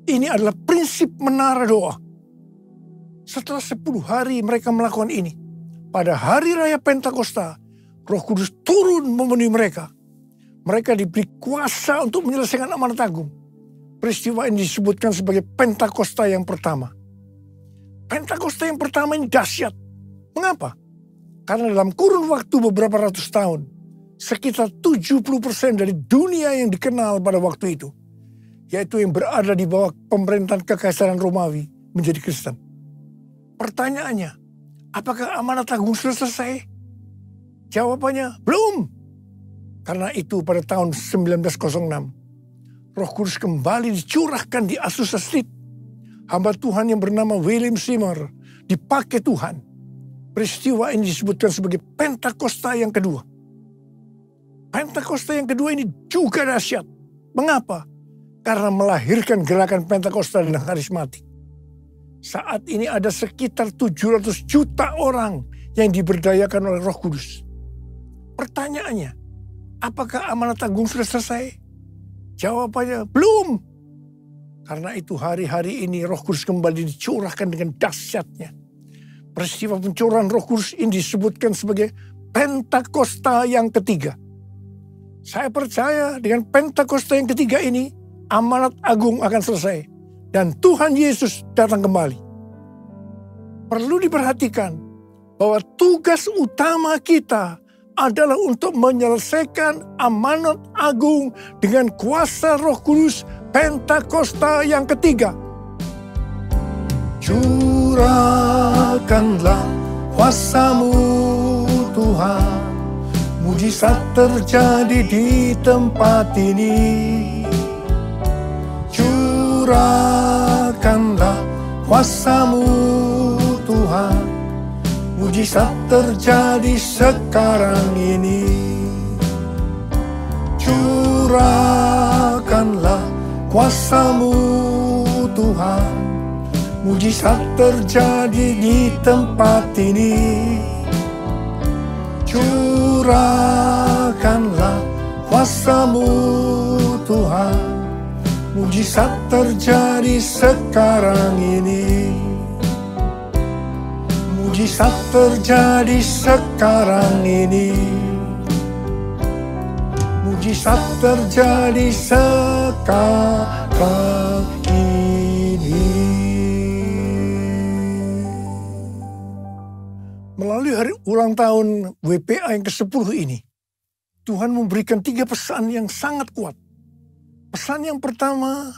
Ini adalah prinsip menara doa. Setelah 10 hari mereka melakukan ini, pada hari raya Pentakosta, Roh Kudus turun memenuhi mereka. Mereka diberi kuasa untuk menyelesaikan amanat agung. Peristiwa ini disebutkan sebagai Pentakosta yang pertama. Pentakosta yang pertama ini dahsyat. Mengapa? Karena dalam kurun waktu beberapa ratus tahun, sekitar 70% dari dunia yang dikenal pada waktu itu, yaitu yang berada di bawah pemerintahan Kekaisaran Romawi, menjadi Kristen. Pertanyaannya, apakah amanat agung sudah selesai? Jawabannya, belum. Karena itu pada tahun 1906, Roh Kudus kembali dicurahkan di Azusa Street. Hamba Tuhan yang bernama William Seymour dipakai Tuhan. Peristiwa ini disebutkan sebagai Pentakosta yang kedua. Pentakosta yang kedua ini juga dahsyat. Mengapa? Karena melahirkan gerakan Pentakosta dan karismatik. Saat ini ada sekitar 700 juta orang yang diberdayakan oleh Roh Kudus. Pertanyaannya, apakah amanat agung sudah selesai? Jawabannya, belum. Karena itu hari-hari ini Roh Kudus kembali dicurahkan dengan dahsyatnya. Peristiwa pencurahan Roh Kudus ini disebutkan sebagai Pentakosta yang ketiga. Saya percaya dengan Pentakosta yang ketiga ini, amanat agung akan selesai. Dan Tuhan Yesus datang kembali. Perlu diperhatikan bahwa tugas utama kita adalah untuk menyelesaikan amanat agung dengan kuasa Roh Kudus Pentakosta yang ketiga. Curahkanlah kuasa-Mu Tuhan, mujizat terjadi di tempat ini. Curahkanlah kuasa-Mu Tuhan, mujizat terjadi sekarang ini. Curahkanlah kuasa-Mu Tuhan, mujizat terjadi di tempat ini. Curahkanlah kuasa-Mu Tuhan, mujizat terjadi sekarang ini. Mujizat terjadi sekarang ini. Mujizat terjadi sekarang ini. Melalui hari ulang tahun WPA yang ke-10 ini, Tuhan memberikan 3 pesan yang sangat kuat. Pesan yang pertama,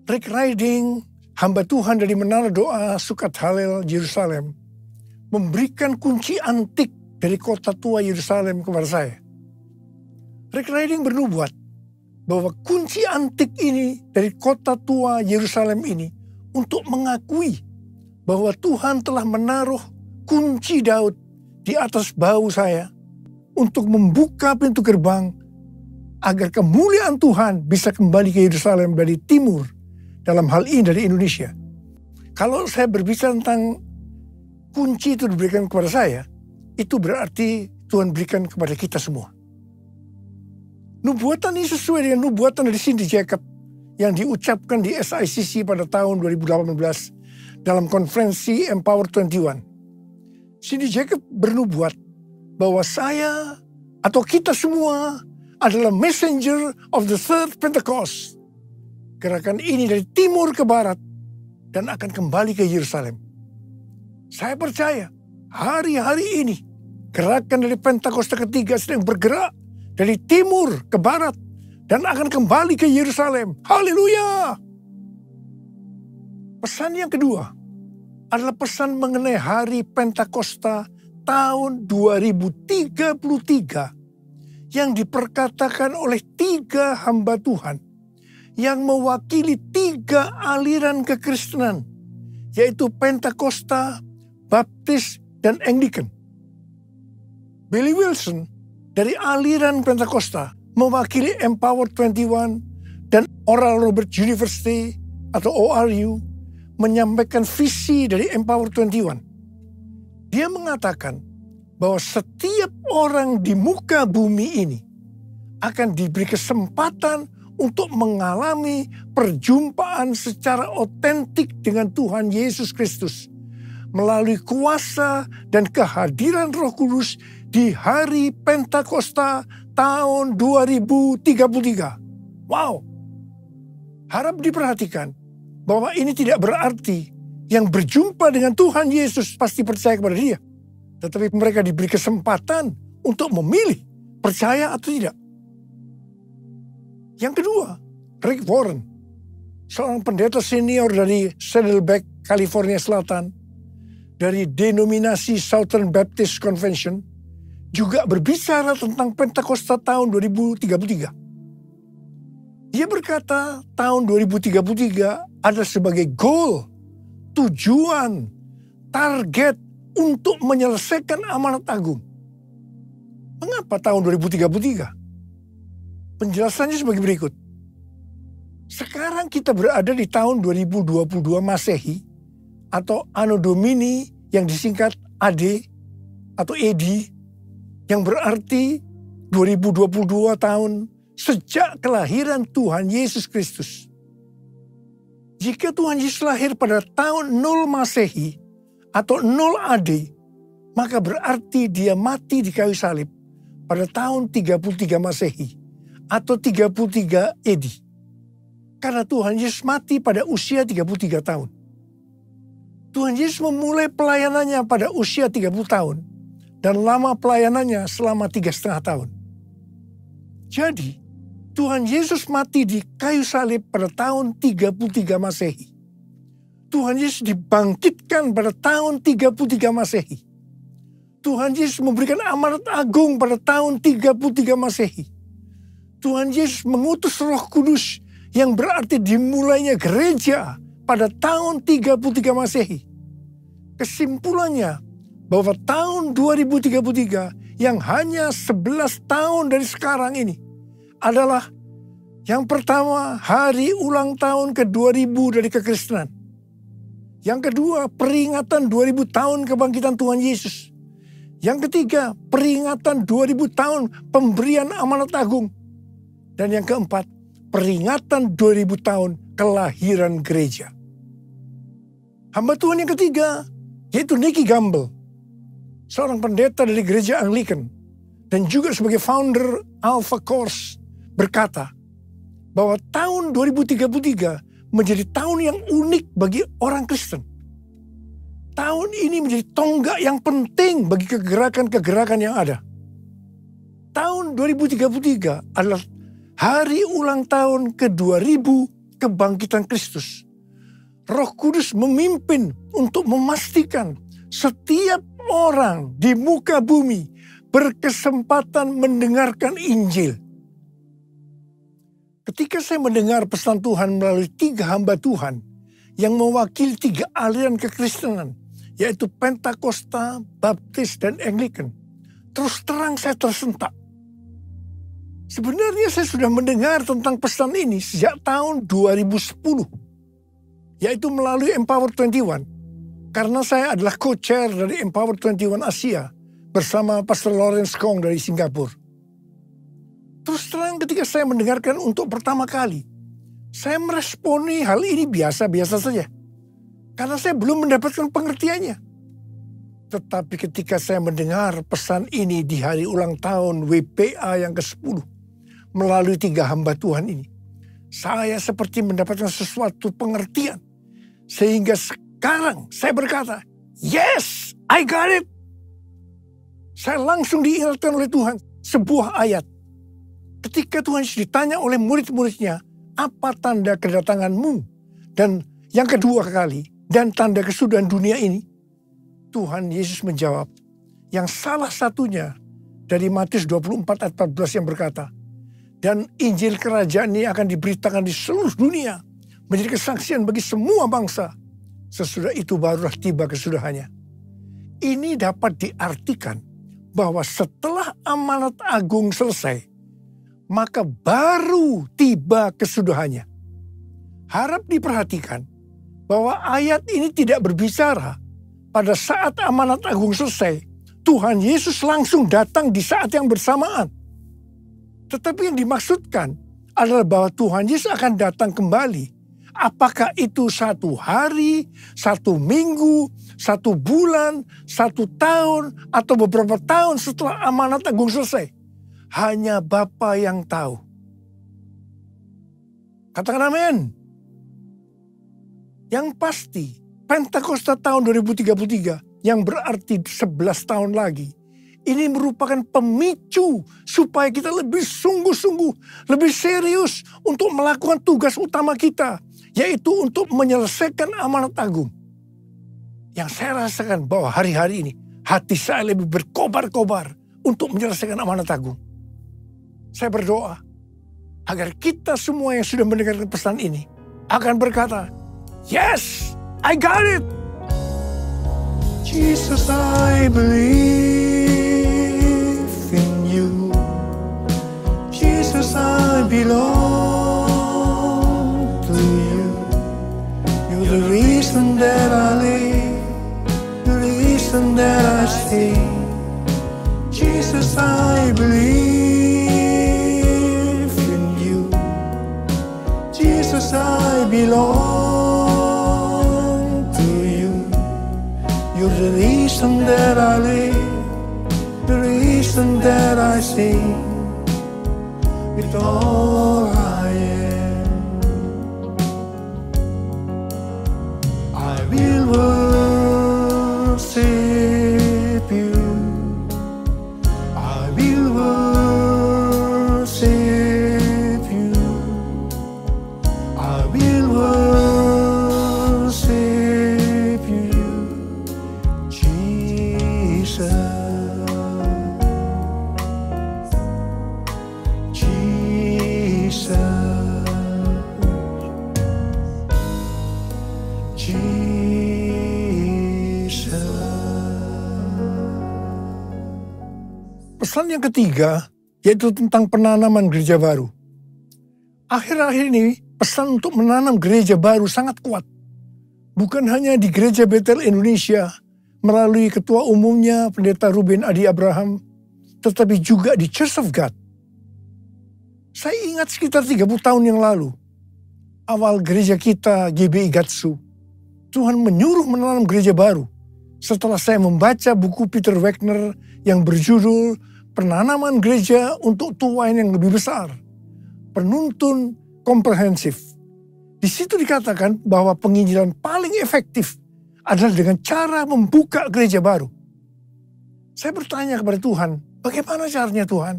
Rick Riding, hamba Tuhan dari Menara Doa Sukat Halel Yerusalem, memberikan kunci antik dari kota tua Yerusalem kepada saya. Rick Riding bernubuat bahwa kunci antik ini dari kota tua Yerusalem ini untuk mengakui bahwa Tuhan telah menaruh kunci Daud di atas bahu saya untuk membuka pintu gerbang agar kemuliaan Tuhan bisa kembali ke Yerusalem dari timur, dalam hal ini dari Indonesia. Kalau saya berbicara tentang kunci itu diberikan kepada saya, itu berarti Tuhan berikan kepada kita semua. Nubuatan ini sesuai dengan nubuatan dari Cindy Jacob yang diucapkan di SICC pada tahun 2018 dalam konferensi Empower 21. Cindy Jacob bernubuat bahwa saya atau kita semua adalah messenger of the third Pentecost. Gerakan ini dari timur ke barat dan akan kembali ke Yerusalem. Saya percaya hari-hari ini gerakan dari Pentakosta ketiga sedang bergerak dari timur ke barat dan akan kembali ke Yerusalem. Haleluya! Pesan yang kedua adalah pesan mengenai hari Pentakosta tahun 2033 yang diperkatakan oleh 3 hamba Tuhan yang mewakili 3 aliran kekristenan, yaitu Pentakosta, Baptis, dan Anglican. Billy Wilson dari aliran Pentakosta mewakili Empower 21 dan Oral Roberts University atau ORU menyampaikan visi dari Empower 21. Dia mengatakan bahwa setiap orang di muka bumi ini akan diberi kesempatan untuk mengalami perjumpaan secara otentik dengan Tuhan Yesus Kristus melalui kuasa dan kehadiran Roh Kudus di hari Pentakosta tahun 2033. Wow! Harap diperhatikan bahwa ini tidak berarti yang berjumpa dengan Tuhan Yesus pasti percaya kepada Dia. Tetapi mereka diberi kesempatan untuk memilih percaya atau tidak? Yang kedua, Rick Warren, seorang pendeta senior dari Saddleback, California Selatan, dari denominasi Southern Baptist Convention, juga berbicara tentang Pentakosta tahun 2033. Dia berkata tahun 2033 adalah sebagai goal, tujuan, target untuk menyelesaikan amanat agung. Mengapa tahun 2033? Penjelasannya sebagai berikut. Sekarang kita berada di tahun 2022 Masehi atau Anno Domini yang disingkat AD atau AD, yang berarti 2022 tahun sejak kelahiran Tuhan Yesus Kristus. Jika Tuhan Yesus lahir pada tahun 0 Masehi atau 0 AD, maka berarti dia mati di kayu salib pada tahun 33 Masehi atau 33 AD. Karena Tuhan Yesus mati pada usia 33 tahun. Tuhan Yesus memulai pelayanannya pada usia 30 tahun dan lama pelayanannya selama 3,5 tahun. Jadi, Tuhan Yesus mati di kayu salib pada tahun 33 Masehi. Tuhan Yesus dibangkitkan pada tahun 33 Masehi. Tuhan Yesus memberikan amanat agung pada tahun 33 Masehi. Tuhan Yesus mengutus Roh Kudus yang berarti dimulainya gereja pada tahun 33 Masehi. Kesimpulannya bahwa tahun 2033 yang hanya 11 tahun dari sekarang ini adalah yang pertama hari ulang tahun ke-2000 dari kekristenan. Yang kedua peringatan 2000 tahun kebangkitan Tuhan Yesus. Yang ketiga peringatan 2000 tahun pemberian amanat agung. Dan yang keempat peringatan 2000 tahun kelahiran gereja. Hamba Tuhan yang ketiga yaitu Nicky Gamble, seorang pendeta dari gereja Anglican dan juga sebagai founder Alpha Course, berkata bahwa tahun 2033 menjadi tahun yang unik bagi orang Kristen. Tahun ini menjadi tonggak yang penting bagi kegerakan-kegerakan yang ada. Tahun 2033 adalah hari ulang tahun ke-2000 kebangkitan Kristus. Roh Kudus memimpin untuk memastikan setiap orang di muka bumi berkesempatan mendengarkan Injil. Ketika saya mendengar pesan Tuhan melalui 3 hamba Tuhan yang mewakili 3 aliran kekristenan, yaitu Pentakosta, Baptis, dan Anglican, terus terang saya tersentak. Sebenarnya saya sudah mendengar tentang pesan ini sejak tahun 2010, yaitu melalui Empower 21, karena saya adalah co-chair dari Empower 21 Asia bersama Pastor Lawrence Kong dari Singapura. Terus terang ketika saya mendengarkan untuk pertama kali, saya meresponi hal ini biasa-biasa saja, karena saya belum mendapatkan pengertiannya. Tetapi ketika saya mendengar pesan ini di hari ulang tahun WPA yang ke-10, melalui 3 hamba Tuhan ini, saya seperti mendapatkan sesuatu pengertian. Sehingga sekarang saya berkata, yes, I got it. Saya langsung diingatkan oleh Tuhan sebuah ayat. Ketika Tuhan Yesus ditanya oleh murid-muridnya, apa tanda kedatanganmu? Dan yang kedua kali, dan tanda kesudahan dunia ini, Tuhan Yesus menjawab, yang salah satunya dari Matius 24 ayat 14 yang berkata, dan Injil kerajaan ini akan diberitakan di seluruh dunia, menjadi kesaksian bagi semua bangsa. Sesudah itu barulah tiba kesudahannya. Ini dapat diartikan bahwa setelah amanat agung selesai, maka baru tiba kesudahannya. Harap diperhatikan bahwa ayat ini tidak berbicara pada saat amanat agung selesai, Tuhan Yesus langsung datang di saat yang bersamaan. Tetapi yang dimaksudkan adalah bahwa Tuhan Yesus akan datang kembali. Apakah itu 1 hari, 1 minggu, 1 bulan, 1 tahun, atau beberapa tahun setelah amanat agung selesai? Hanya Bapa yang tahu. Katakan amin. Yang pasti, Pentakosta tahun 2033 yang berarti 11 tahun lagi, Ini merupakan pemicu supaya kita lebih sungguh-sungguh, lebih serius untuk melakukan tugas utama kita, yaitu untuk menyelesaikan amanat agung. Yang saya rasakan bahwa hari-hari ini hati saya lebih berkobar-kobar untuk menyelesaikan amanat agung. Saya berdoa agar kita semua yang sudah mendengarkan pesan ini akan berkata, "Yes, I got it. Jesus, I believe in you. Jesus, I belong to you. You're the reason that I live, the reason that I sing. Jesus, I believe in you. Jesus, I belong to you. You're the reason that I live, the reason that I sing. With all I am, I will worship you. I will worship you. I will worship you, Jesus. Jesus. Jesus. Pesan yang ketiga yaitu tentang penanaman gereja baru. Akhir-akhir ini pesan untuk menanam gereja baru sangat kuat. Bukan hanya di Gereja Betel Indonesia melalui ketua umumnya Pendeta Ruben Adi Abraham, tetapi juga di Church of God. Saya ingat sekitar 30 tahun yang lalu, awal gereja kita GBI Gatsu, Tuhan menyuruh menanam gereja baru. Setelah saya membaca buku Peter Wagner yang berjudul Penanaman Gereja untuk Tuain yang Lebih Besar, penuntun komprehensif. Di situ dikatakan bahwa penginjilan paling efektif adalah dengan cara membuka gereja baru. Saya bertanya kepada Tuhan, bagaimana caranya Tuhan?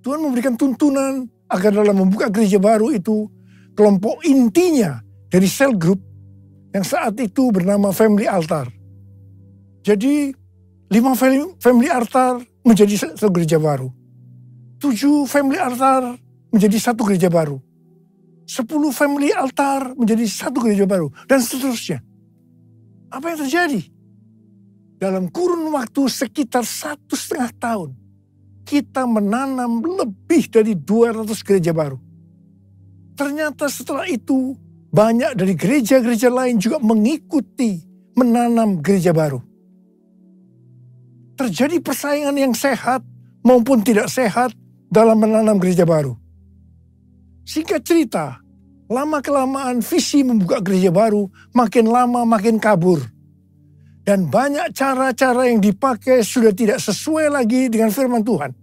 Tuhan memberikan tuntunan agar dalam membuka gereja baru itu, kelompok intinya dari sel group yang saat itu bernama Family Altar. Jadi 5 Family Altar menjadi satu gereja baru. 7 Family Altar menjadi satu gereja baru. 10 Family Altar menjadi satu gereja baru. Dan seterusnya. Apa yang terjadi? Dalam kurun waktu sekitar 1,5 tahun, kita menanam lebih dari 200 gereja baru. Ternyata setelah itu, banyak dari gereja-gereja lain juga mengikuti menanam gereja baru. Terjadi persaingan yang sehat maupun tidak sehat dalam menanam gereja baru. Singkat cerita, lama-kelamaan visi membuka gereja baru makin lama makin kabur. Dan banyak cara-cara yang dipakai sudah tidak sesuai lagi dengan firman Tuhan.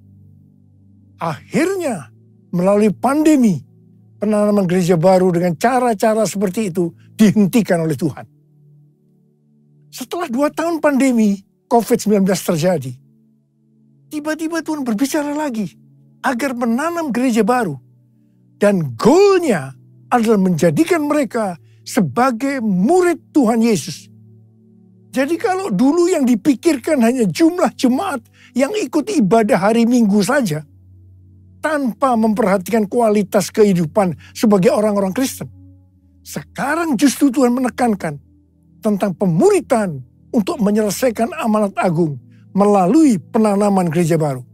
Akhirnya, melalui pandemi, penanaman gereja baru dengan cara-cara seperti itu dihentikan oleh Tuhan. Setelah 2 tahun pandemi, COVID-19 terjadi. Tiba-tiba Tuhan berbicara lagi agar menanam gereja baru. Dan goalnya adalah menjadikan mereka sebagai murid Tuhan Yesus. Jadi kalau dulu yang dipikirkan hanya jumlah jemaat yang ikut ibadah hari Minggu saja, tanpa memperhatikan kualitas kehidupan sebagai orang-orang Kristen. Sekarang justru Tuhan menekankan tentang pemuritan untuk menyelesaikan amanat agung melalui penanaman gereja baru.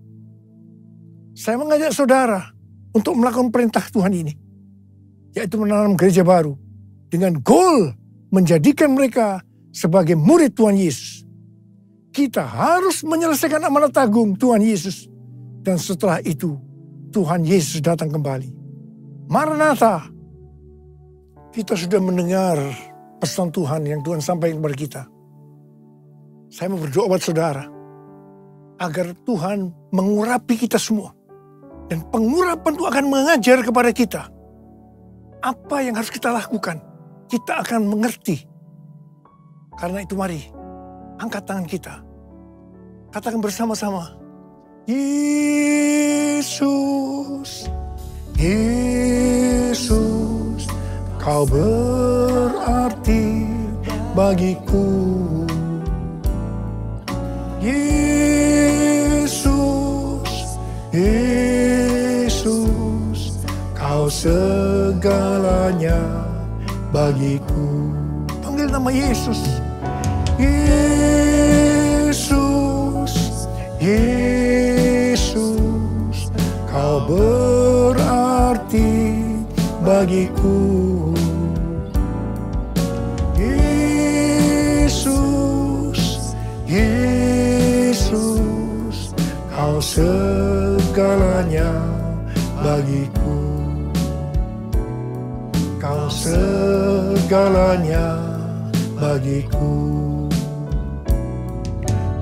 Saya mengajak saudara untuk melakukan perintah Tuhan ini, yaitu menanam gereja baru dengan goal menjadikan mereka sebagai murid Tuhan Yesus. Kita harus menyelesaikan amanat agung Tuhan Yesus, dan setelah itu Tuhan Yesus datang kembali. Maranatha. Kita sudah mendengar pesan Tuhan yang Tuhan sampaikan kepada kita. Saya mau berdoa buat saudara agar Tuhan mengurapi kita semua. Dan pengurapan itu akan mengajar kepada kita apa yang harus kita lakukan. Kita akan mengerti. Karena itu mari angkat tangan kita. Katakan bersama-sama. Yesus, Yesus, Kau berarti bagiku. Yesus, Yesus, Kau segalanya bagiku. Panggil nama Yesus. Yesus, Yesus, Kau berarti bagiku. Yesus, Yesus, Kau segalanya bagiku. Kau segalanya bagiku.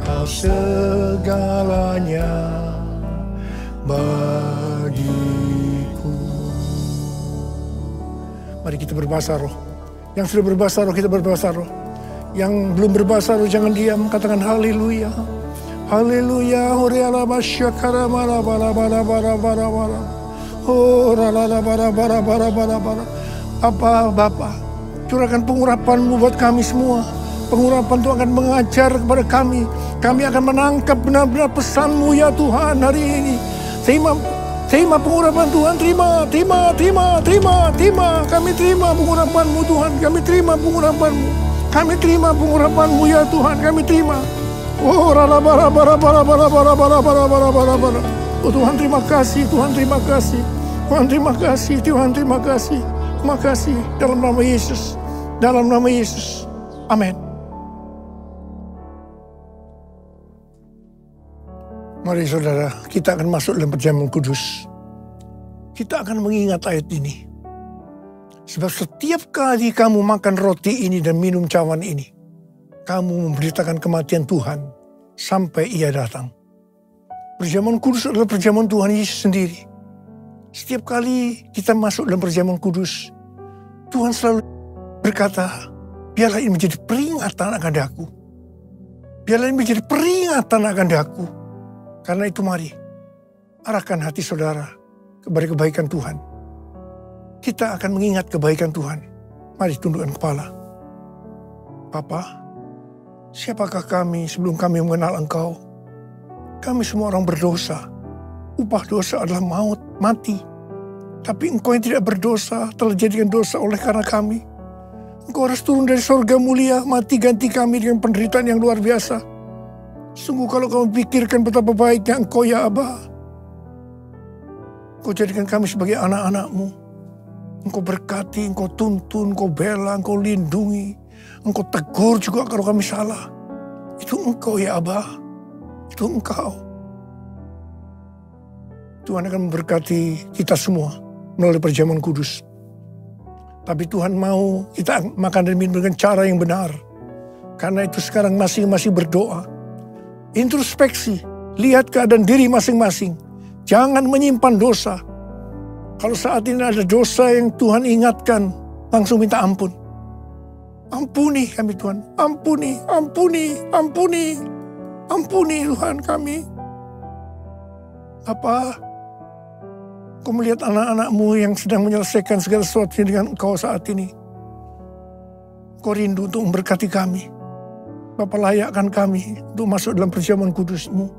Kau segalanya bagiku. Mari kita berbahasa roh. Yang sudah berbahasa roh, kita berbahasa roh. Yang belum berbahasa roh, jangan diam. Katakan haleluya. Haleluya. Horiala masyakara bara bara bara bara bara bara. Oh rala bara bara bara bara bara. Bapa, curahkan pengurapan-Mu buat kami semua. Pengurapan itu akan mengajar kepada kami. Kami akan menangkap benar-benar pesan-Mu ya Tuhan hari ini. Terima pengurapan Tuhan, terima. Kami terima pengurapan-Mu Tuhan, kami terima pengurapan-Mu. Kami terima pengurapan-Mu ya Tuhan, kami terima. Oh rala bara bara bara bara bara bara bara bara bara bara. Oh Tuhan terima kasih, Tuhan terima kasih. Tuhan terima kasih, Tuhan terima kasih. Terima kasih dalam nama Yesus. Dalam nama Yesus. Amin. Mari saudara, kita akan masuk dalam perjamuan kudus. Kita akan mengingat ayat ini. Sebab setiap kali kamu makan roti ini dan minum cawan ini, kamu memberitakan kematian Tuhan sampai Ia datang. Perjamuan kudus adalah perjamuan Tuhan Yesus sendiri. Setiap kali kita masuk dalam perjamuan kudus, Tuhan selalu berkata, biarlah ini menjadi peringatan akan daku. Biarlah ini menjadi peringatan akan daku. Karena itu mari, arahkan hati saudara kepada kebaikan Tuhan. Kita akan mengingat kebaikan Tuhan. Mari tundukkan kepala. Bapa, siapakah kami sebelum kami mengenal Engkau? Kami semua orang berdosa. Upah dosa adalah maut, mati. Tapi Engkau yang tidak berdosa telah jadikan dosa oleh karena kami. Engkau harus turun dari sorga mulia, mati ganti kami dengan penderitaan yang luar biasa. Sungguh kalau kamu pikirkan betapa baiknya Engkau ya Aba. Engkau jadikan kami sebagai anak-anak-Mu. Engkau berkati, Engkau tuntun, Engkau bela, Engkau lindungi. Engkau tegur juga kalau kami salah. Itu Engkau ya Aba. Itu Engkau. Tuhan akan memberkati kita semua melalui perjamuan kudus. Tapi Tuhan mau kita makan dan minum dengan cara yang benar. Karena itu sekarang masing-masing berdoa. Introspeksi, lihat keadaan diri masing-masing. Jangan menyimpan dosa. Kalau saat ini ada dosa yang Tuhan ingatkan, langsung minta ampun. Ampuni kami Tuhan, ampuni Tuhan kami. Apa? Kau melihat anak-anak-Mu yang sedang menyelesaikan segala sesuatu dengan Engkau saat ini. Kau rindu untuk memberkati kami. Bapa, layakkan kami untuk masuk dalam perjamuan kudus-Mu.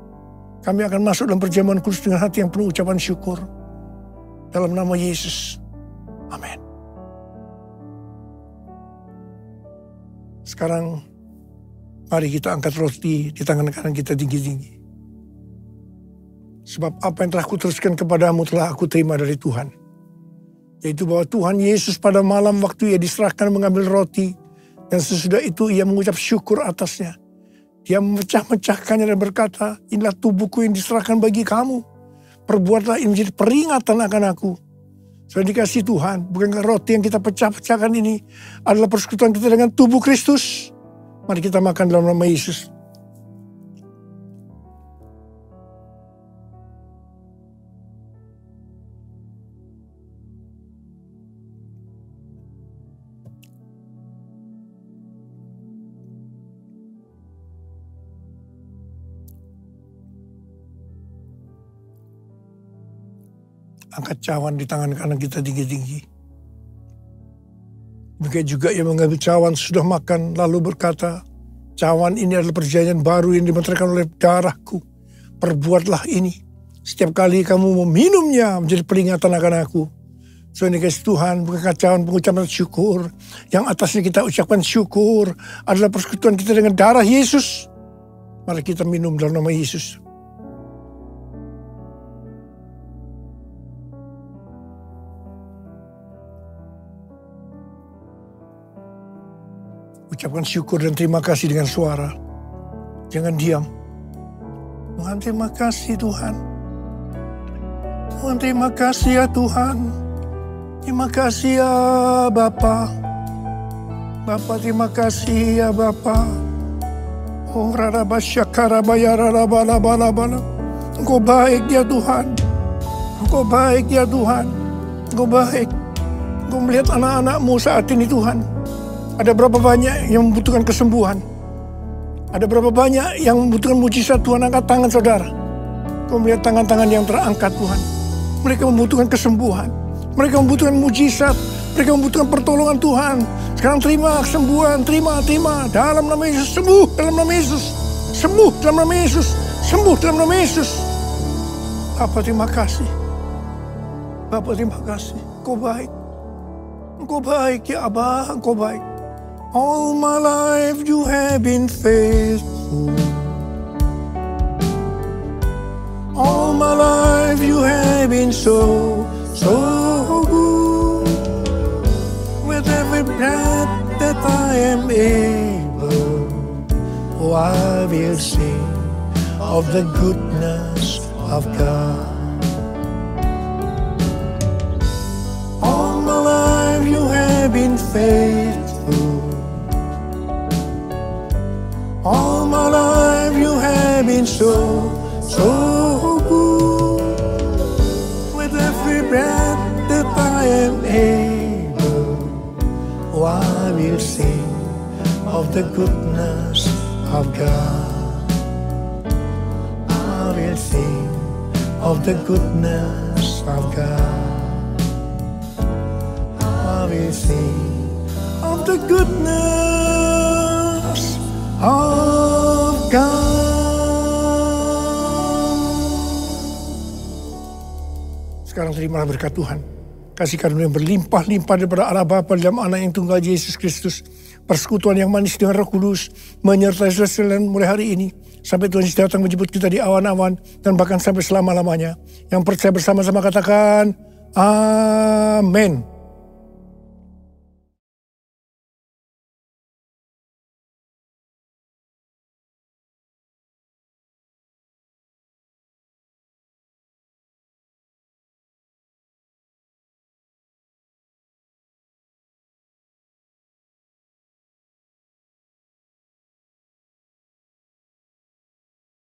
Kami akan masuk dalam perjamuan kudus dengan hati yang penuh ucapan syukur. Dalam nama Yesus. Amin. Sekarang mari kita angkat roti di tangan kanan kita tinggi-tinggi. Sebab apa yang telah kuteruskan kepadamu telah aku terima dari Tuhan. Yaitu bahwa Tuhan Yesus pada malam waktu Ia diserahkan mengambil roti. Dan sesudah itu Ia mengucap syukur atasnya. Dia memecah-mecahkannya dan berkata, inilah tubuhku yang diserahkan bagi kamu. Perbuatlah ini menjadi peringatan akan aku. Sudah dikasih Tuhan, bukankah roti yang kita pecah-pecahkan ini adalah persekutuan kita dengan tubuh Kristus? Mari kita makan dalam nama Yesus. angkat cawan di tangan kanan kita tinggi-tinggi. Mungkin juga yang mengambil cawan sudah makan lalu berkata, cawan ini adalah perjanjian baru yang dimeteraikan oleh darahku. Perbuatlah ini. Setiap kali kamu meminumnya menjadi peringatan akan aku. So ini kasih Tuhan, bukan cawan pengucapan syukur. Yang atasnya kita ucapkan syukur adalah persekutuan kita dengan darah Yesus. Mari kita minum dalam nama Yesus. Ucapkan syukur dan terima kasih dengan suara. Jangan diam. Tuhan terima kasih Tuhan. Tuhan terima kasih ya Tuhan. Terima kasih ya Bapa. Bapa terima kasih ya Bapa. Oh raraba syakara bayara bala bala bala. Engkau baik ya Tuhan. Engkau baik ya Tuhan. Engkau baik. Engkau melihat anak-anak-Mu saat ini Tuhan. Ada berapa banyak yang membutuhkan kesembuhan. Ada berapa banyak yang membutuhkan mujizat Tuhan. Angkat tangan saudara. Engkau melihat tangan-tangan yang terangkat Tuhan. Mereka membutuhkan kesembuhan. Mereka membutuhkan mujizat. Mereka membutuhkan pertolongan Tuhan. Sekarang terima kesembuhan. Terima. Dalam nama Yesus. Sembuh dalam nama Yesus. Sembuh dalam nama Yesus. Sembuh dalam nama Yesus. Bapa terima kasih. Bapa terima kasih. Engkau baik. Engkau baik ya Abah. Engkau baik. All my life you have been faithful. All my life you have been so good. With every breath that I am able, oh, I will sing of the goodness of God. All my life you have been faithful. All my life you have been so good. With every breath that I am able, oh, I will sing of the goodness of God. I will sing of the goodness of God. I will sing of the goodness of God. Sekarang terimalah berkat Tuhan. Kasih karunia yang berlimpah-limpah daripada Allah Bapa dalam Anak yang tunggal Yesus Kristus. Persekutuan yang manis dengan Roh Kudus menyertai saudara sekalian mulai hari ini. Sampai Tuhan Yesus datang menjemput kita di awan-awan dan bahkan sampai selama-lamanya. Yang percaya bersama-sama katakan amin.